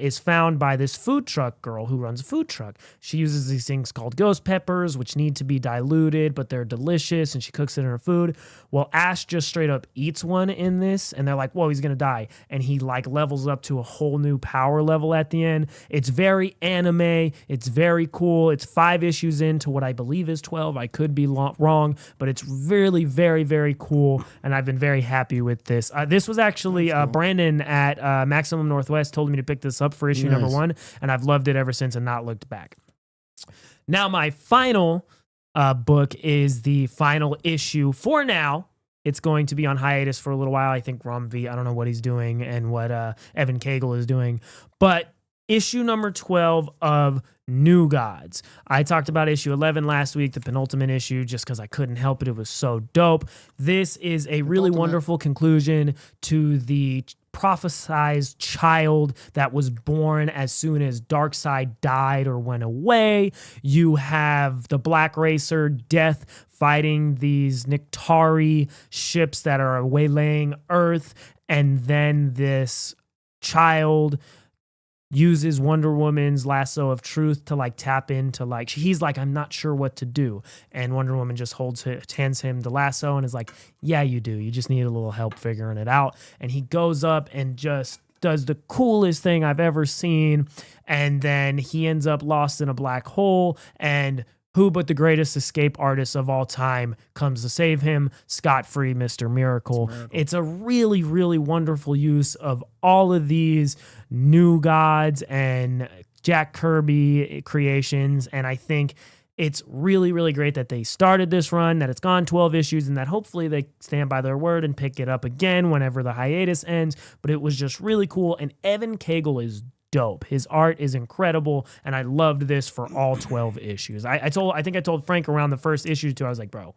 is found by this food truck girl who runs a food truck. She uses these things called ghost peppers, which need to be diluted, but they're delicious, and she cooks it in her food. Well, Ash just straight up eats one in this, and they're like, whoa, he's gonna die. And he like levels up to a whole new power level at the end. It's very anime. It's very cool. It's 5 issues into what I believe is 12. I could be wrong, but it's really very, very cool, and I've been very happy with this. This was actually Brandon at Maximum Northwest told me to pick this up for issue number 1, and I've loved it ever since and not looked back. Now, my final book is the final issue for now. It's going to be on hiatus for a little while. I think Romvi, I don't know what he's doing and what Evan Cagle is doing, but issue number 12 of New Gods. I talked about issue 11 last week, the penultimate issue, just because I couldn't help it. It was so dope. This is a really wonderful conclusion to the prophesized child that was born as soon as Darkseid died or went away. You have the Black Racer, Death, fighting these Niktari ships that are waylaying Earth, and then this child uses Wonder Woman's lasso of truth to like tap into like, he's like, I'm not sure what to do. And Wonder Woman just hands him the lasso and is like, yeah, you do. You just need a little help figuring it out. And he goes up and just does the coolest thing I've ever seen. And then he ends up lost in a black hole, and who but the greatest escape artist of all time comes to save him? Scott-free Mr. Miracle. It's a really, really wonderful use of all of these New Gods and Jack Kirby creations, and I think it's really, really great that they started this run, that it's gone 12 issues, and that hopefully they stand by their word and pick it up again whenever the hiatus ends. But it was just really cool, and Evan Cagle is dope. His art is incredible, and I loved this for all 12 issues. I think I told Frank around the first issue too. I was like, bro,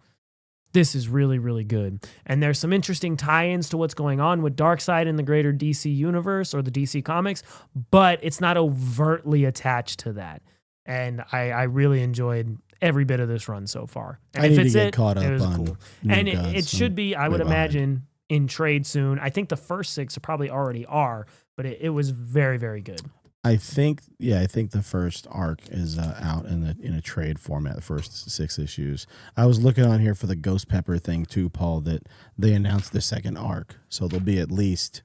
this is really, really good. And there's some interesting tie-ins to what's going on with Darkseid in the greater DC universe or the DC comics, but it's not overtly attached to that. And I really enjoyed every bit of this run so far. And I if need it's to get it, caught it up was on cool. New And Gods. it should be, I would imagine, in trade soon. I think the first 6 probably already are, but it was very, very good. I think the first arc is out in a trade format. The first 6 issues. I was looking on here for the Ghost Pepper thing too, Paul. That they announced the second arc, so there'll be at least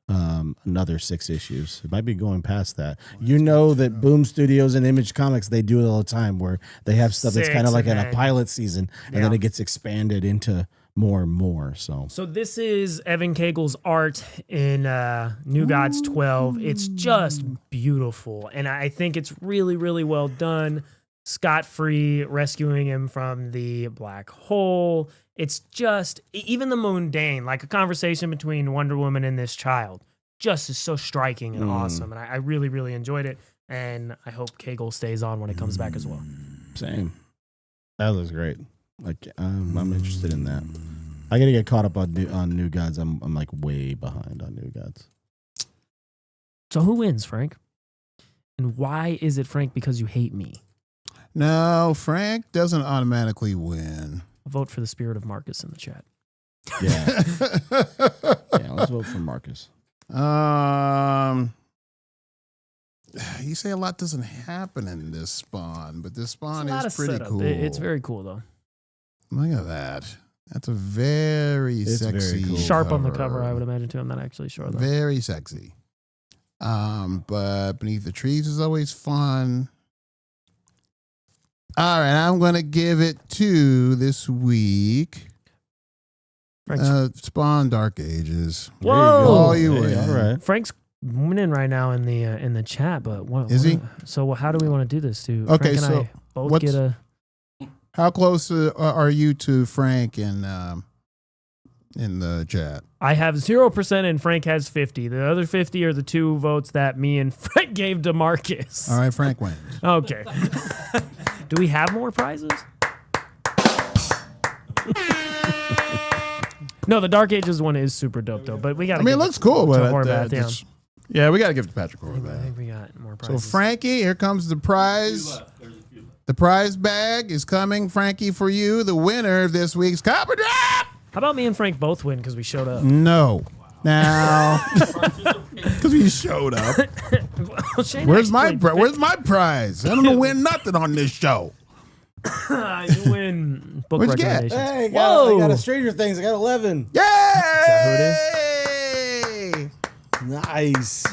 another 6 issues. It might be going past that. You know that Boom Studios and Image Comics, they do it all the time, where they have stuff that's kind of like in a pilot season, and then it gets expanded into more and more. So this is Evan Cagle's art in New Gods 12. It's just beautiful, and I think it's really, really well done. Scott-free, rescuing him from the black hole. It's just, even the mundane, like a conversation between Wonder Woman and this child, just is so striking and awesome. And I really, really enjoyed it. And I hope Cagle stays on when it comes back as well. Same. That looks great. Like I'm interested in that. I gotta get caught up on New Gods. I'm like way behind on New Gods. So who wins, Frank? And why is it Frank? Because you hate me. No, Frank doesn't automatically win. Vote for the spirit of Marcus in the chat. Yeah. Yeah, let's vote for Marcus. You say a lot doesn't happen in this spawn, but this spawn is pretty setup. cool. It's very cool though. Look at that. That's a very sexy. Very cool. Sharp on the cover, I would imagine too. I'm not actually sure though. Very sexy. But Beneath the Trees is always fun. All right, I'm gonna give it to this week. Spawn Dark Ages. Whoa! You hey, win. all right. Frank's winning right now in the chat, but Is he? So how do we want to do this? Do Okay, Frank and so I both get a? How close are you to Frank in the chat? I have 0% and Frank has 50. The other 50 are the 2 votes that me and Frank gave to Marcus. All right, Frank wins. Okay. Do we have more prizes? No, the Dark Ages one is super dope though. But we got. I mean, it looks cool, but Horvath, yeah, we got to give it to Patrick I Horvath. think we got more So prizes. Frankie, here comes the prize. The prize bag is coming, Frankie, for you. The winner of this week's Copper Drop. How about me and Frank both win because we showed up? No. Now, because we showed up. Well, Shane Where's my actually prize? I don't win nothing on this show. You win book What'd you get? recommendations. Hey, I Whoa! got a Stranger Things. I got 11. Yay! that who it Nice.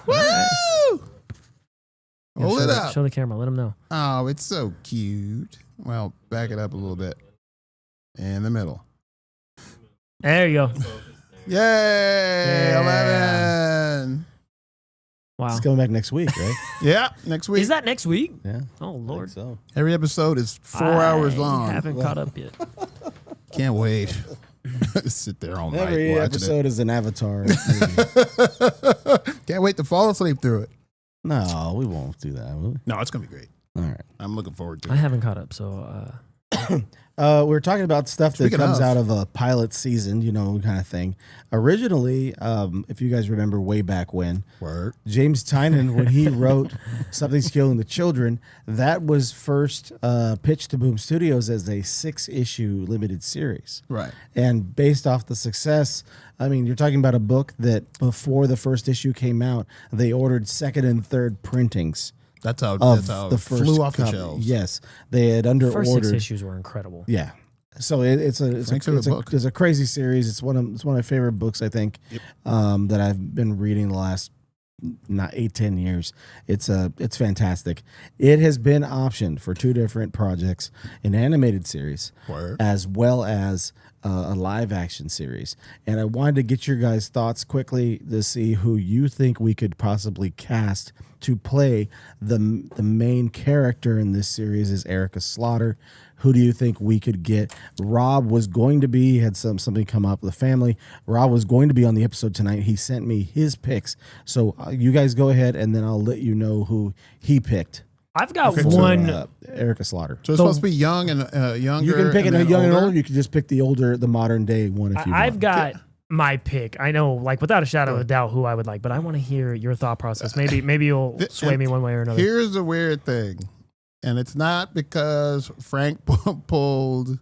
Woo! Yeah, Hold show it the- up. Show the camera. Let him know. Oh, it's so cute. Well, back it up a little bit. In the middle. There you go. Yay! Yeah. 11. Wow. It's coming back next week, right? Yeah, next week. Is that next week? Yeah. Oh Lord. So Every episode is 4 hours long. I haven't caught up yet. Can't wait. Sit there all night every watching episode is an Avatar. movie. it. Can't wait to fall asleep through it. No, we won't do that, will we? No, it's gonna be great. All right. I'm looking forward to I it. haven't caught up, so We're talking about stuff that Speaking comes of. out of a pilot season, kind of thing. Originally, if you guys remember way back when, Word. James Tynan, when he wrote Something's Killing the Children, that was first pitched to Boom Studios as a 6-issue limited series. Right. And based off the success, I mean, you're talking about a book that before the first issue came out, they ordered second and third printings That's how of it the first flew off the copy. shelves. Yes, they had under first 6 ordered. issues were incredible. Yeah, so it's a crazy series. It's one of my favorite books, I think, that I've been reading the last not 8-10 years. It's fantastic. It has been optioned for 2 different projects, an animated series Word. as well as a live action series. And I wanted to get your guys' thoughts quickly to see who you think we could possibly cast to play the main character in this series is Erica Slaughter. Who do you think we could get? Rob was going to be, had something come up with the family. Rob was going to be on the episode tonight. He sent me his picks. So you guys go ahead and then I'll let you know who he picked I've got For, one. Erica Slaughter. So it's supposed to be young and younger. You can pick it and young and older? old. You can just pick the modern day one if you want. I've got my pick. I know, like without a shadow of a doubt, who I would like, but I want to hear your thought process. Maybe you'll sway me one way or another. Here's the weird thing, and it's not because Frank pulled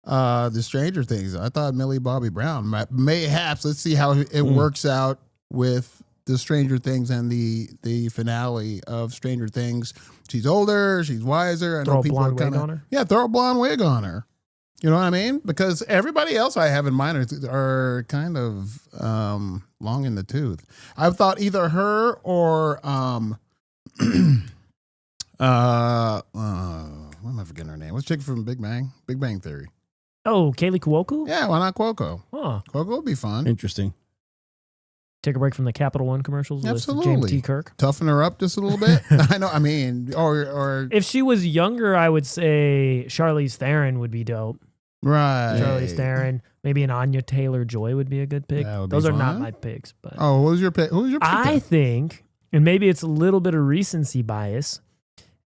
the Stranger Things. I thought Millie Bobby Brown mayhaps. Let's see how it works out with the Stranger Things and the finale of Stranger Things. She's older. She's wiser. I know people are kind of throw a blonde wig on her. You know what I mean? Because everybody else I have in mind are kind of long in the tooth. I've thought either her or what am I forgetting her name? What's the chick from Big Bang Theory? Oh, Kaylee Cuoco? Yeah, why not Cuoco? Huh. Cuoco would be fun. Interesting. Take a break from the Capital One commercials with Absolutely. James T. Kirk. Toughen her up just a little bit. I know. I mean, or if she was younger, I would say Charlize Theron would be dope. Right. Charlize Theron. Maybe an Anya Taylor-Joy would be a good pick. Those are not my picks. But what was your pick? Who was your pick? I think, and maybe it's a little bit of recency bias,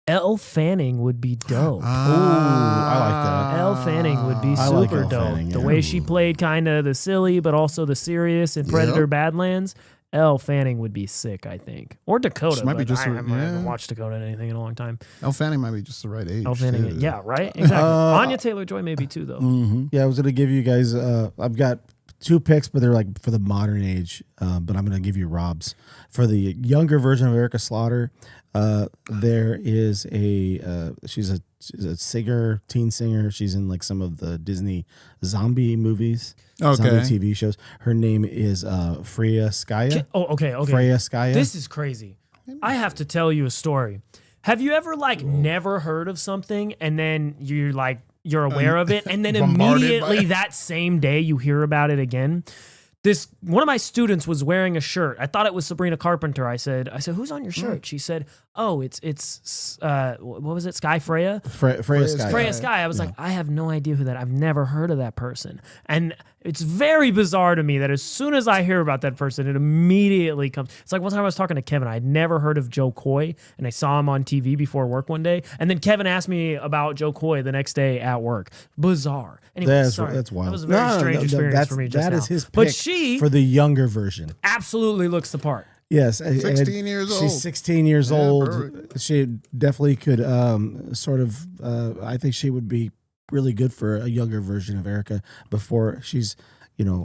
Elle Fanning would be dope. I like that. Elle Fanning would be super Elle dope. Fanning, The yeah. way she played kind of the silly, but also the serious in Predator Badlands. Elle Fanning would be sick, I think. Or Dakota. She might be but just I haven't watched Dakota in anything in a long time. Elle Fanning might be just the right age. Elle Fanning, too. yeah, right? Exactly. Anya Taylor-Joy maybe too, though. Yeah, I was going to give you guys, I've got 2 picks, but they're like for the modern age. But I'm going to give you Rob's. For the younger version of Erica Slaughter, there is she's a singer, teen singer. She's in like some of the Disney zombie movies, zombie TV shows. Her name is Freya Skaya. Okay. Freya Skaya. This is crazy. I have to tell you a story. Have you ever never heard of something and then you're aware of it and then immediately that same day you hear about it again? One of my students was wearing a shirt. I thought it was Sabrina Carpenter. I said, who's on your shirt? She said, oh, it's what was it? Sky Freya? Freya Skaya. Freya Sky. I was like, I have no idea who that. I've never heard of that person. And it's very bizarre to me that as soon as I hear about that person, it immediately comes. It's like one time I was talking to Kevin. I'd never heard of Joe Coy, and I saw him on TV before work one day. And then Kevin asked me about Joe Coy the next day at work. Bizarre. Anyway, That's That wild. was a very strange experience for me just now. That is his pick but she for the younger version. absolutely looks the part. Yes, 16 years old. She's 16 years old. Perfect. She definitely could I think she would be really good for a younger version of Erica before she's,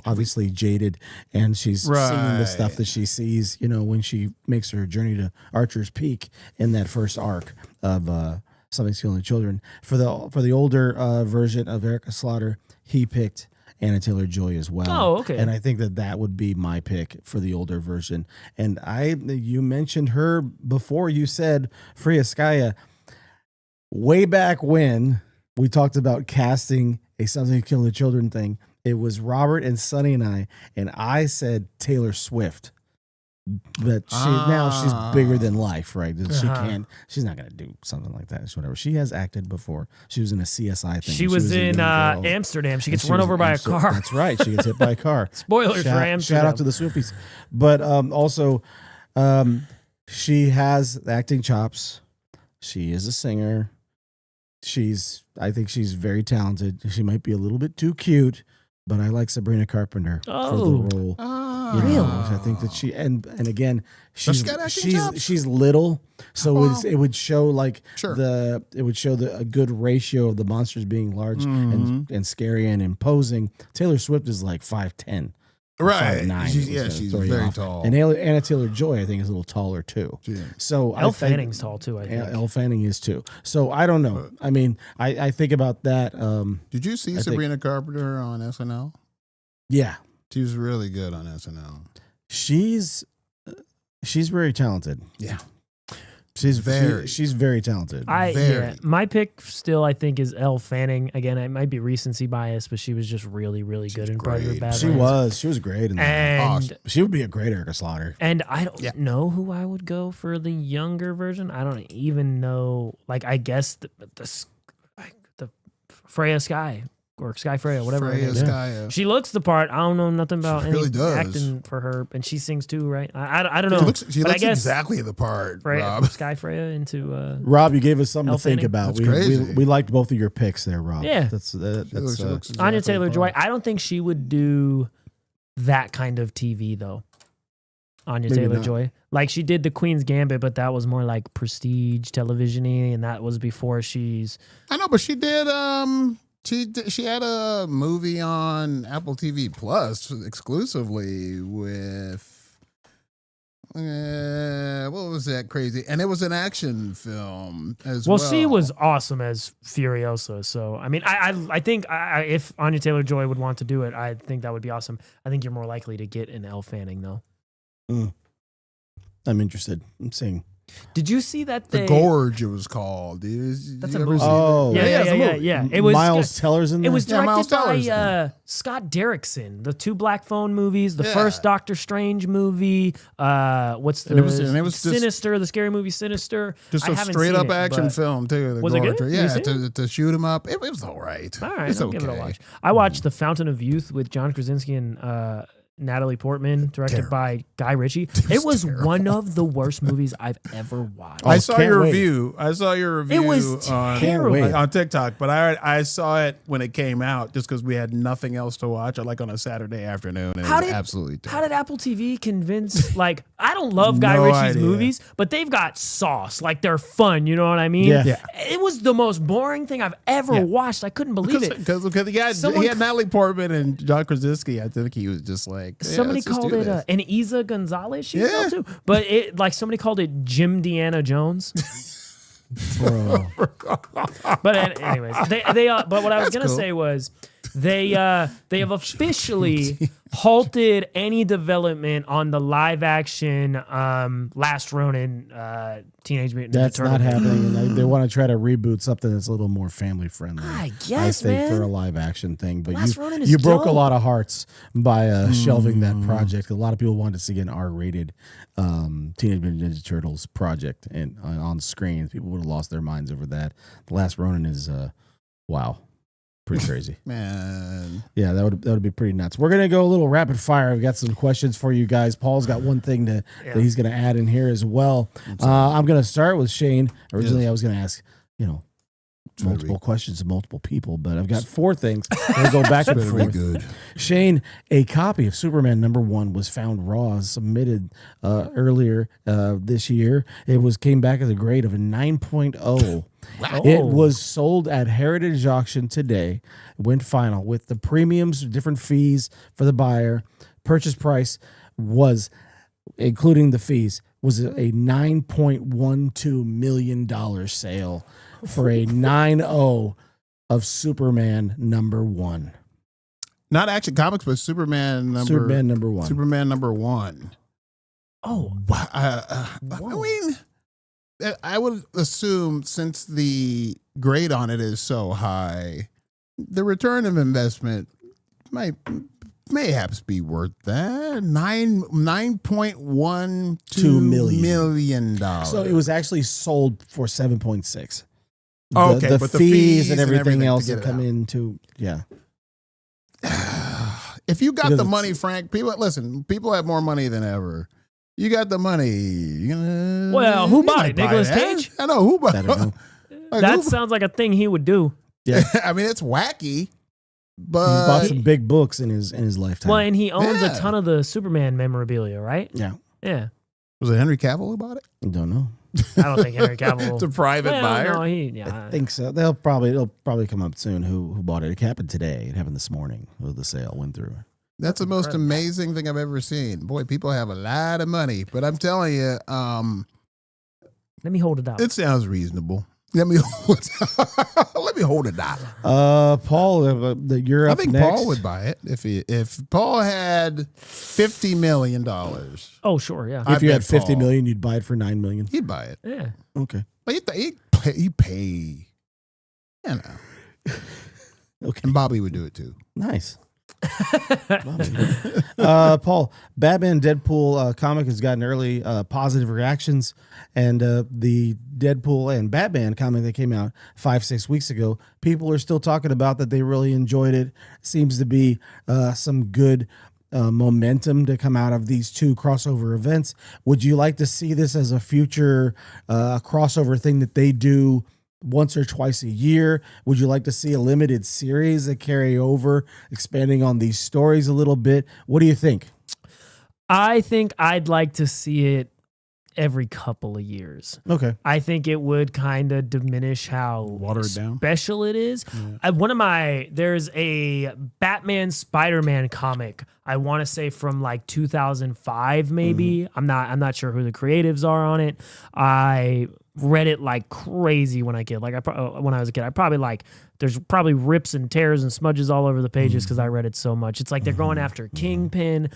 obviously jaded and she's seeing the stuff that she sees, when she makes her journey to Archer's Peak in that first arc of Something's Killing the Children. For the older version of Erica Slaughter, he picked Anya Taylor-Joy as well. Oh, okay. And I think that would be my pick for the older version. And you mentioned her before. You said Freya Skaya. Way back when we talked about casting a Something Killing the Children thing, it was Robert and Sonny and I said Taylor Swift. But now she's bigger than life, right? She's not going to do something like that. It's whatever. She has acted before. She was in a CSI thing. She was in Amsterdam. She gets run over by a car. That's right. She gets hit by a car. Spoilers for Amsterdam. Shout out to the Swifties. But also, she has acting chops. She is a singer. I think she's very talented. She might be a little bit too cute, but I like Sabrina Carpenter for the role. Really? I think that she and again she's chops? little, so it would show Sure. a good ratio of the monsters being large and scary and imposing. Taylor Swift is like 5'10". Right. 5'9". She's very tall. And Anya Taylor-Joy, I think, is a little taller too. Yeah. So Elle Fanning's tall too, I think. Elle Fanning is too. So I don't know. I mean, I think about that. Did you see Sabrina Carpenter on SNL? Yeah. She was really good on SNL. She's very talented. Yeah. She's very talented. My pick still, I think, is Elle Fanning. Again, it might be recency bias, but she was just really, really good in Predator Badlands. She was great in that. And she would be a great Erica Slaughter. And I don't know who I would go for the younger version. I don't even know. I guess the Freya Sky or Sky Freya, whatever. her Freya name is. Sky. She looks the part. I don't know nothing about She really any does. acting for her, and she sings too, right? I don't know. She but I looks guess exactly the part, Freya, Rob. Sky Freya into Rob, you gave us something to think Fanning. about. That's crazy. We liked both of your picks there, Rob. Yeah. That's She looks exactly Anya the Taylor-Joy. part. I don't think she would do that kind of TV though. Anya Maybe Taylor-Joy, like she did the Queen's Gambit, but that was more like prestige television-y, and that was before she's. I know, but she did. She had a movie on Apple TV Plus exclusively with. What was that crazy? And it was an action film as well. Well, she was awesome as Furiosa. So I mean, I think if Anya Taylor-Joy would want to do it, I think that would be awesome. I think you're more likely to get an Elle Fanning though. I'm interested. I'm seeing. Did you see that? The Gorge. It was called. That's a movie. Oh, Yeah. It was Miles Teller's in there. It was Miles directed Teller's in by there. Scott Derrickson. The 2 Black Phone movies, the Yeah. first Doctor Strange movie. What's the And it was just- Sinister? The scary movie Sinister. just I a haven't straight seen up it, action but- film too. The Was it Gorge. good? Yeah, You seen to shoot him up. It was all right. All right, it's I'll okay. give it a watch. I watched The Fountain of Youth with John Krasinski and Natalie Portman, directed by Guy Ritchie. It was one of the worst movies I've ever watched. I saw can't your wait. review. I saw your review It was on, terrible. on TikTok, but I saw it when it came out just because we had nothing else to watch, like on a Saturday afternoon. And How it was did- Absolutely. How did Apple TV convince? Like, I don't love Guy No Ritchie's idea. movies, but they've got sauce. Like, they're fun. You know what I mean? Yeah. It was the most boring thing I've ever watched. I couldn't believe it. Because Someone- he had Natalie Portman and John Krasinski. I think he was just like, yeah, Somebody let's just called do it this. and Isa Gonzalez. She was Yeah. out too, but it like somebody called it Jim Deanna Jones. Bro. But anyways, they but what I was gonna say was they have officially halted any development on the live action Last Ronin Teenage Mutant Ninja That's Turtle not movie. happening. And they want to try to reboot something that's a little more family friendly. I guess, think man. for a live action thing. But Last Ronin is you broke a dope. lot of hearts by shelving that project. A lot of people wanted to see an R-rated Teenage Mutant Ninja Turtles project and on screen. People would have lost their minds over that. The Last Ronin is wow, pretty crazy. Man. Yeah, that would be pretty nuts. We're gonna go a little rapid fire. I've got some questions for you guys. Paul's got one thing that he's gonna add in here as well. I'm gonna start with Shane. Originally, I was gonna ask, multiple questions to multiple people, but I've got 4 things. I'll go back and Better be forth. good. Shane, a copy of Superman #1 was found raw, submitted earlier this year. It came back as a grade of a 9.0. It was sold at Heritage Auction today. Went final with the premiums, different fees for the buyer. Purchase price was, including the fees, was a $9.12 million sale for a 9.0 of Superman #1. Not Action Comics, but Superman #1. Superman #1. Oh, I mean, I would assume since the grade on it is so high, the return of investment might mayhaps be worth that. $9.12 million. So it was actually sold for 7.6. Okay, the but the fees and everything to else get that it come out. into If you got Because the it's- money, Frank, people have more money than ever. You got the money. You gonna, Well, who you bought might it? buy Nicolas that. Cage? I know who bought I don't know. Like, that who- sounds like a thing he would do. I mean, it's wacky, He's bought but some big books in his lifetime. Well, and he owns Yeah. a ton of the Superman memorabilia, right? Yeah, Yeah. was it Henry Cavill who bought it? I don't know. I don't think Henry Cavill. It's a private Well, buyer. No, I think so. It'll probably come up soon. Who bought it? It happened today. It happened this morning. The sale went through. That's the most amazing thing I've ever seen. Boy, people have a lot of money, but I'm telling you, Let me hold it out. it sounds reasonable. Let me hold a dollar. Paul, you're I up think next. Paul would buy it if Paul had $50 million. Oh, sure, yeah. I If you had bet 50 Paul- million, you'd buy it for 9 million. He'd buy it. Yeah. Okay. But he'd pay. You know. Okay. And Bobby would do it too. Nice. Paul, Batman Deadpool comic has gotten early positive reactions, and the Deadpool and Batman comic that came out 5-6 weeks ago, people are still talking about that they really enjoyed it. Seems to be some good momentum to come out of these two crossover events. Would you like to see this as a future crossover thing that they do once or twice a year? Would you like to see a limited series that carry over, expanding on these stories a little bit? What do you think? I think I'd like to see it every couple of years. Okay. I think it would kind of diminish how Water it down. special it is. There's a Batman Spider-Man comic, I want to say from like 2005 maybe. I'm not sure who the creatives are on it. I read it like crazy when I was a kid. I probably there's probably rips and tears and smudges all over the pages because I read it so much. It's like they're going after Kingpin.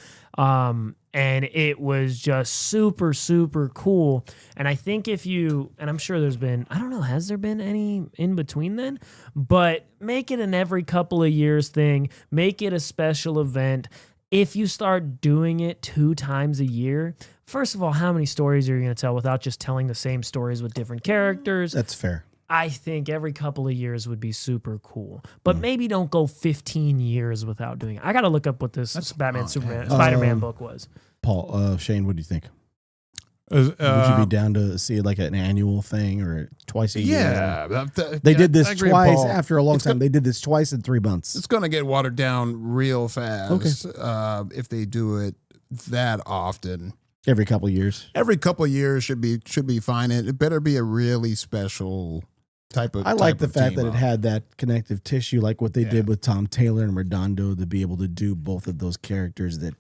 And it was just super, super cool. And I think and I'm sure there's been, I don't know, has there been any in between then? But make it an every couple of years thing. Make it a special event. If you start doing it 2 times a year, first of all, how many stories are you going to tell without just telling the same stories with different characters? That's fair. I think every couple of years would be super cool. But maybe don't go 15 years without doing it. I got to look up what this Spider-Man book was. Paul, Shane, what do you think? Would you be down to see like an annual thing or twice a year? Yeah. They did this agree, twice Paul. after a long time. They did this twice in 3 months. It's going to get watered down real fast if they do it that often. Every couple of years. Every couple of years should be fine. It better be a really special type of. I like the of fact that team it up. had that connective tissue, like what they did with Tom Taylor and Redondo, to be able to do both of those characters that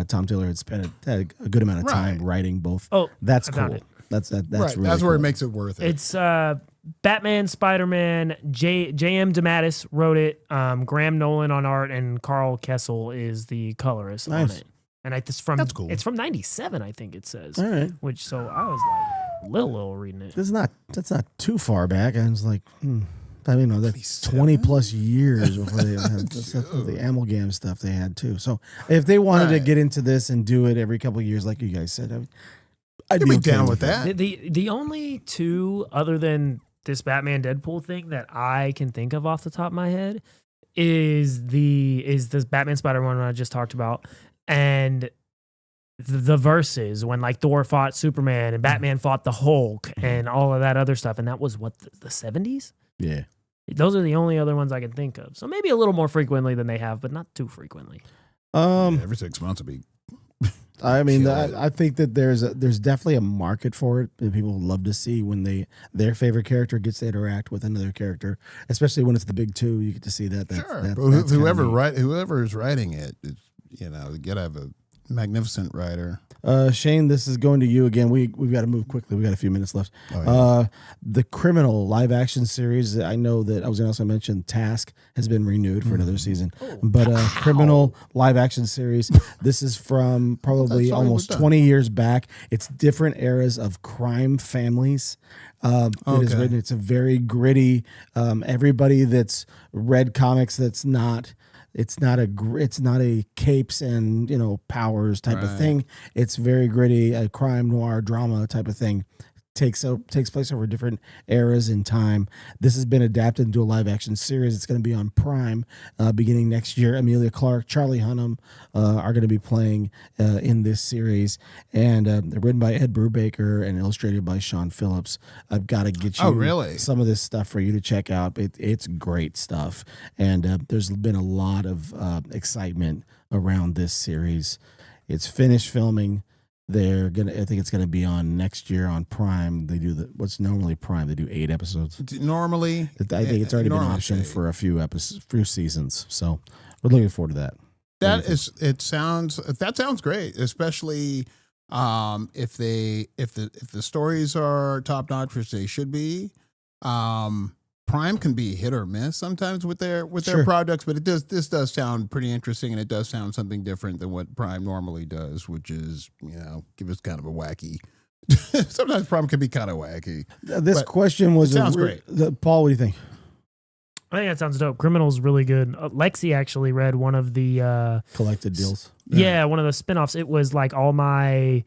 Tom Taylor had spent a good amount of time writing both. Oh, that's I cool. found it. That's That's really that's where cool. it makes it worth it. It's Batman, Spider-Man, J.M. DeMatteis wrote it, Graham Nolan on art, and Carl Kessel is the colorist on it. And it's from That's cool. It's from 97, I think it says. All right. Which, so I was like little reading it. That's not too far back. I was like, I mean, that's 20 plus years before they had the amalgam stuff they had too. So if they wanted to get into this and do it every couple of years, like you guys said, I'd be down okay with that. The only two other than this Batman Deadpool thing that I can think of off the top of my head is this Batman Spider-Man one I just talked about, and the verses when like Thor fought Superman and Batman fought the Hulk and all of that other stuff, and that was what, the 70s? Yeah. Those are the only other ones I can think of. So maybe a little more frequently than they have, but not too frequently. Every 6 months would be. I mean, I think that there's definitely a market for it. That people love to see when their favorite character gets to interact with another character, especially when it's the big two. You get to see that. Sure. Whoever is writing it, you gotta have a magnificent writer. Shane, this is going to you again. We've got to move quickly. We got a few minutes left. The Criminal live action series. I know that I was going to also mention Task has been renewed for another season, but Criminal live action series. This is from probably almost 20 years back. It's different eras of crime families. It is written. It's a very gritty. Everybody that's read comics, it's not a capes and powers type of thing. It's very gritty, a crime noir drama type of thing. Takes place over different eras in time. This has been adapted into a live action series. It's going to be on Prime beginning next year. Emilia Clarke, Charlie Hunnam are going to be playing in this series, and they're written by Ed Brubaker and illustrated by Sean Phillips. I've got to get you some of this stuff for you to check out. It's great stuff, and there's been a lot of excitement around this series. It's finished filming. I think it's gonna be on next year on Prime. They do what's normally Prime. They do 8 episodes. Normally, I think it's already been optioned for a few seasons. So we're looking forward to that. That sounds great, especially if the stories are top notch, which they should be. Prime can be hit or miss sometimes with their projects, but this does sound pretty interesting, and it does sound something different than what Prime normally does, which is give us kind of a wacky. Sometimes Prime can be kind of wacky. This question was sounds great. Paul, what do you think? I think that sounds dope. Criminal's really good. Lexi actually read one of the Collected deals. Yeah, one of the spinoffs. It was like all my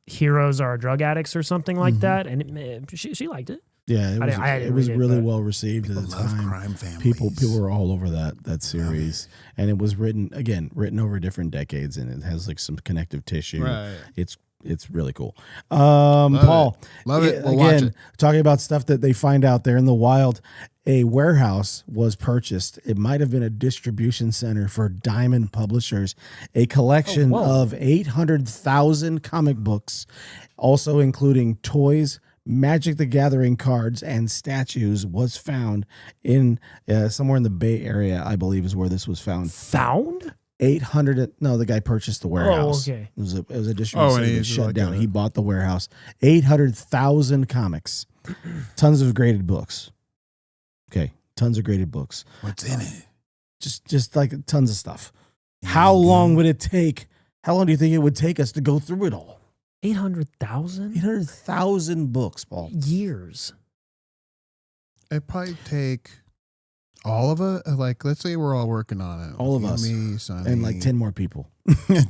heroes are drug addicts or something like that, and she liked it. Yeah, it was really well received at the Love time. crime families. People were all over that series, and it was written over different decades, and it has like some connective tissue. Right. It's really cool. Paul, Love it. We'll again, watch it. talking about stuff that they find out there in the wild. A warehouse was purchased. It might have been a distribution center for Diamond Publishers, a collection of 800,000 comic books, also including toys, Magic the Gathering cards, and statues, was found in somewhere in the Bay Area, I believe, is where this was found. Found? 800. No, the guy purchased the warehouse. Oh, okay. It was a distribution center that was shut like down. He bought the warehouse. 800,000 comics, tons of graded books. Okay, tons of graded books. What's in it? Just like tons of stuff. How long would it take? How long do you think it would take us to go through it all? 800,000 800,000 books, Paul. years. It'd probably take all of it. Like, let's say we're all working on it. All of us. Me, Sonny. And like 10 more people.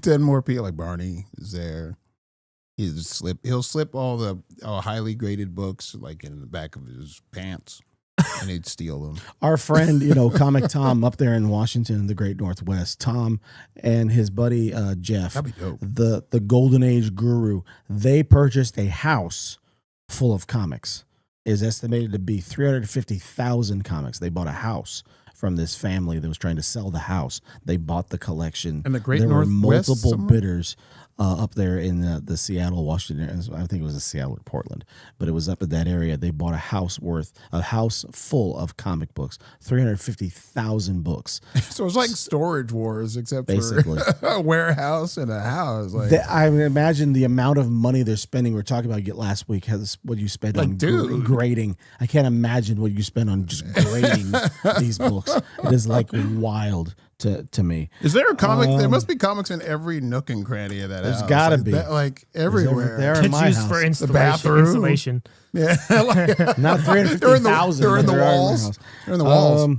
10 more people. Like Barney is there. He'll slip all the highly graded books like in the back of his pants, and he'd steal them. Our friend, Comic Tom up there in Washington, in the Great Northwest, Tom and his buddy Jeff, That'd be dope. the Golden Age guru, they purchased a house full of comics. Is estimated to be 350,000 comics. They bought a house from this family that was trying to sell the house. They bought the collection. And the Great there were Northwest multiple somewhere? bidders up there in the Seattle, Washington. I think it was Seattle or Portland, but it was up in that area. They bought a house full of comic books, 350,000 books. So it's like Storage Wars, except Basically. for a warehouse and a house. Like, I imagine the amount of money they're spending. We were talking about last week. What you spent on dude. grading. I can't imagine what you spend on just grading these books. It is like wild to me. is there a comic? There must be comics in every nook and cranny of that There's house. gotta Like be. like everywhere. There in It's my used house. for installation. bathroom. Installation. Yeah, like, Not 350,000. They're in the but there are walls. my house. They're in the walls.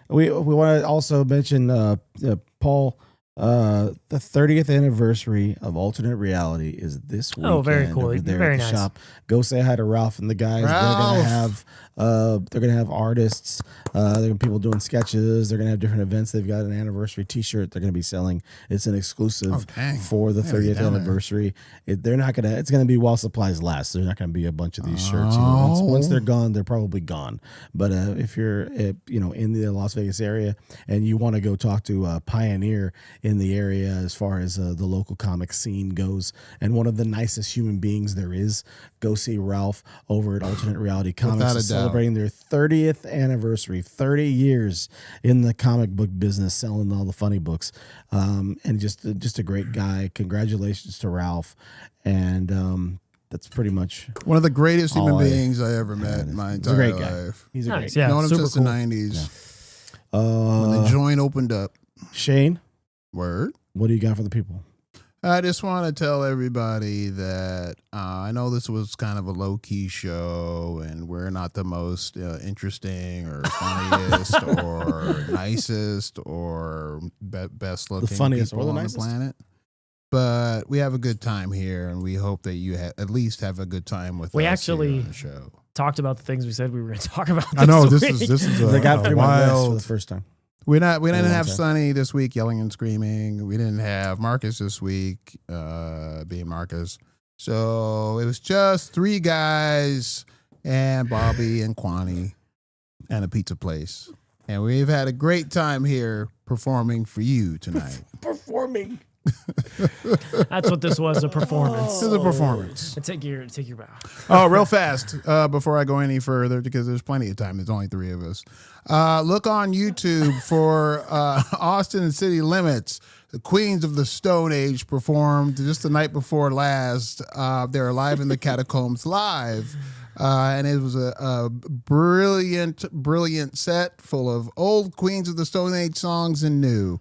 We want to also mention Paul. The 30th anniversary of Alternate Reality is this weekend. Oh, very cool. Over there Very at the nice. shop. Go say hi to Ralph and the guys. Ralph. They're gonna have artists. They're gonna people doing sketches. They're gonna have different events. They've got an anniversary T-shirt they're gonna be selling. It's an exclusive dang. for the I gotta get 30th down there. anniversary. They're not gonna. It's gonna be while supplies last. There's not gonna be a bunch of these shirts. Oh. Once they're gone, they're probably gone. But if you're in the Las Vegas area and you want to go talk to a pioneer in the area as far as the local comic scene goes, and one of the nicest human beings there is, go see Ralph over at Alternate Reality Comics. Without a doubt. Celebrating their 30th anniversary, 30 years in the comic book business, selling all the funny books, and just a great guy. Congratulations to Ralph, and that's pretty much One of the greatest human all I- beings I ever met in my he's a entire great guy. life. He's a Nice, great. yeah. Known him super since cool. the 90s. When the joint opened up. Shane, Word. what do you got for the people? I just want to tell everybody that I know this was kind of a low-key show, and we're not the most interesting or funniest or nicest or best-looking funniest or people the on nicest. the planet. But we have a good time here, and we hope that you at least have a good time with We us actually- here on the show. Talked about the things we said we were going to talk about. I know this this week. is I got a through my list for wild. the first time. We didn't long have time. Sonny this week yelling and screaming. We didn't have Marcus this week being Marcus. So it was just three guys and Bobby and Kwani and a pizza place. And we've had a great time here performing for you tonight. Performing. That's what this was, a performance. This is a performance. Take your bow. Oh, real fast before I go any further, because there's plenty of time. There's only three of us. Look on YouTube for Austin City Limits. The Queens of the Stone Age performed just the night before last. They're live in the Catacombs live. And it was a brilliant set full of old Queens of the Stone Age songs and new.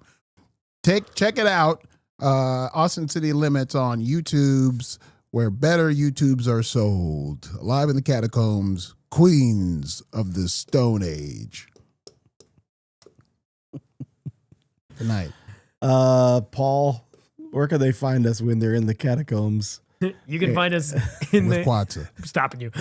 Check it out. Austin City Limits on YouTube's where better YouTubes are sold. Live in the Catacombs, queens of the Stone Age. Good night. Paul, where can they find us when they're in the catacombs? You can find us in With the Quatsa. I'm stopping you.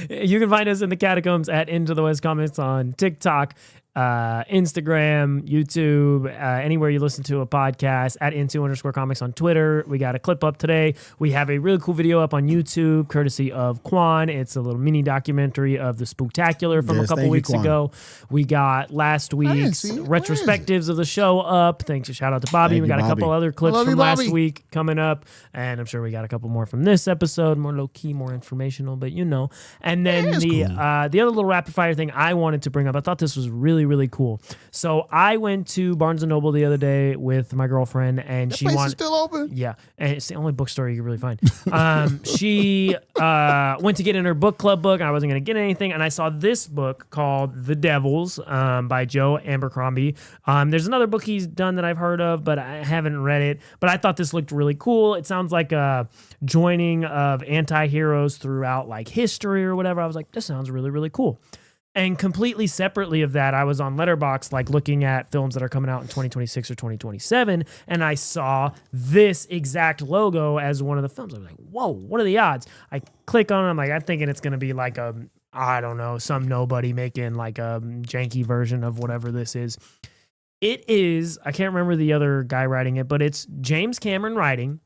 You can find us in the catacombs at Into the West Comics on TikTok, Instagram, YouTube, anywhere you listen to a podcast, at Into_Comics on Twitter. We got a clip up today. We have a really cool video up on YouTube, courtesy of Quan. It's a little mini documentary of the Spooktacular from a couple weeks ago. We got last week's retrospectives of the show up. Thanks, shout out to Bobby. We got a couple other clips from last week coming up, and I'm sure we got a couple more from this episode, more low key, more informational, but you know. And then the other little rapid fire thing I wanted to bring up, I thought this was really cool. So I went to Barnes & Noble the other day with my girlfriend, and she wanted... still open? Yeah, and it's the only bookstore you can really find. She went to get in her book club book, and I wasn't going to get anything, and I saw this book called The Devils by Joe Abercrombie. There's another book he's done that I've heard of, but I haven't read it, but I thought this looked really cool. It sounds like a joining of anti-heroes throughout like history or whatever. I was like, this sounds really cool. And completely separately of that, I was on Letterboxd, like looking at films that are coming out in 2026 or 2027, and I saw this exact logo as one of the films. I was like, whoa, what are the odds? I click on it, I'm like, I'm thinking it's going to be like a, I don't know, some nobody making like a janky version of whatever this is. It is, I can't remember the other guy writing it, but it's James Cameron writing,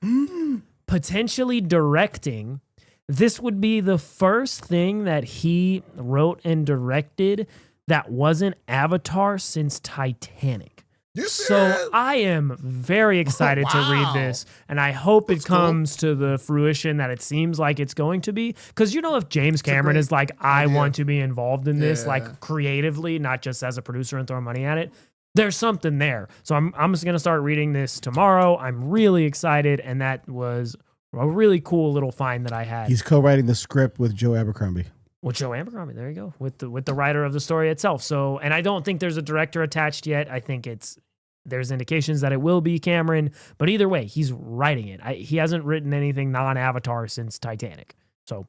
potentially directing. This would be the first thing that he wrote and directed that wasn't Avatar since Titanic. So I am very excited to read this, and I hope it comes to the fruition that it seems like it's going to be. Because, you know, if James Cameron is like, I want to be involved in this, like creatively, not just as a producer and throw money at it, there's something there. So I'm just going to start reading this tomorrow. I'm really excited, and that was a really cool little find that I had. He's co-writing the script with Joe Abercrombie. With Joe Abercrombie, there you go. With the writer of the story itself. So, and I don't think there's a director attached yet. I think there's indications that it will be Cameron, but either way, he's writing it. He hasn't written anything non-Avatar since Titanic. So,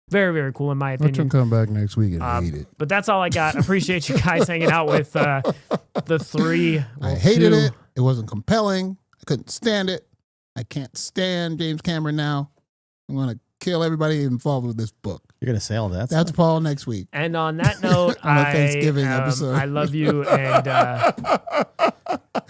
very cool in my opinion. Let him come back next week and hate it. But that's all I got. Appreciate you guys hanging out with the three. I hated it. It wasn't compelling. I couldn't stand it. I can't stand James Cameron now. I'm going to kill everybody involved with this book. You're going to say all that? That's Paul next week. And on that note, on a Thanksgiving episode. I love you. And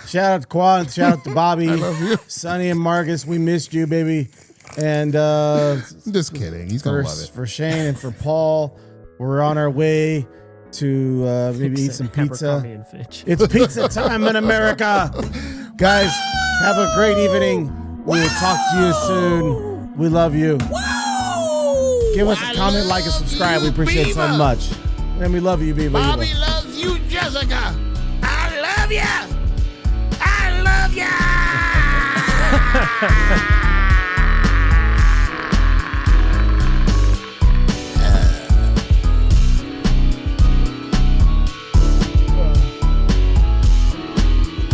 shout out to Quan. Shout out to Bobby. I love you. Sonny and Marcus, we missed you, baby. And just kidding. He's going to love it. For Shane and for Paul, we're on our way to maybe eat some pizza. It's pizza time in America. Guys, have a great evening. We'll talk to you soon. We love you. Give us a comment, like, and subscribe. We appreciate it so much. And we love you, Beaver. Bobby loves you, Jessica. I love you. I love you.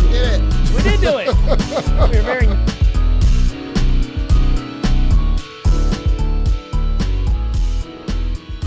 We did it. We did do it. We were very...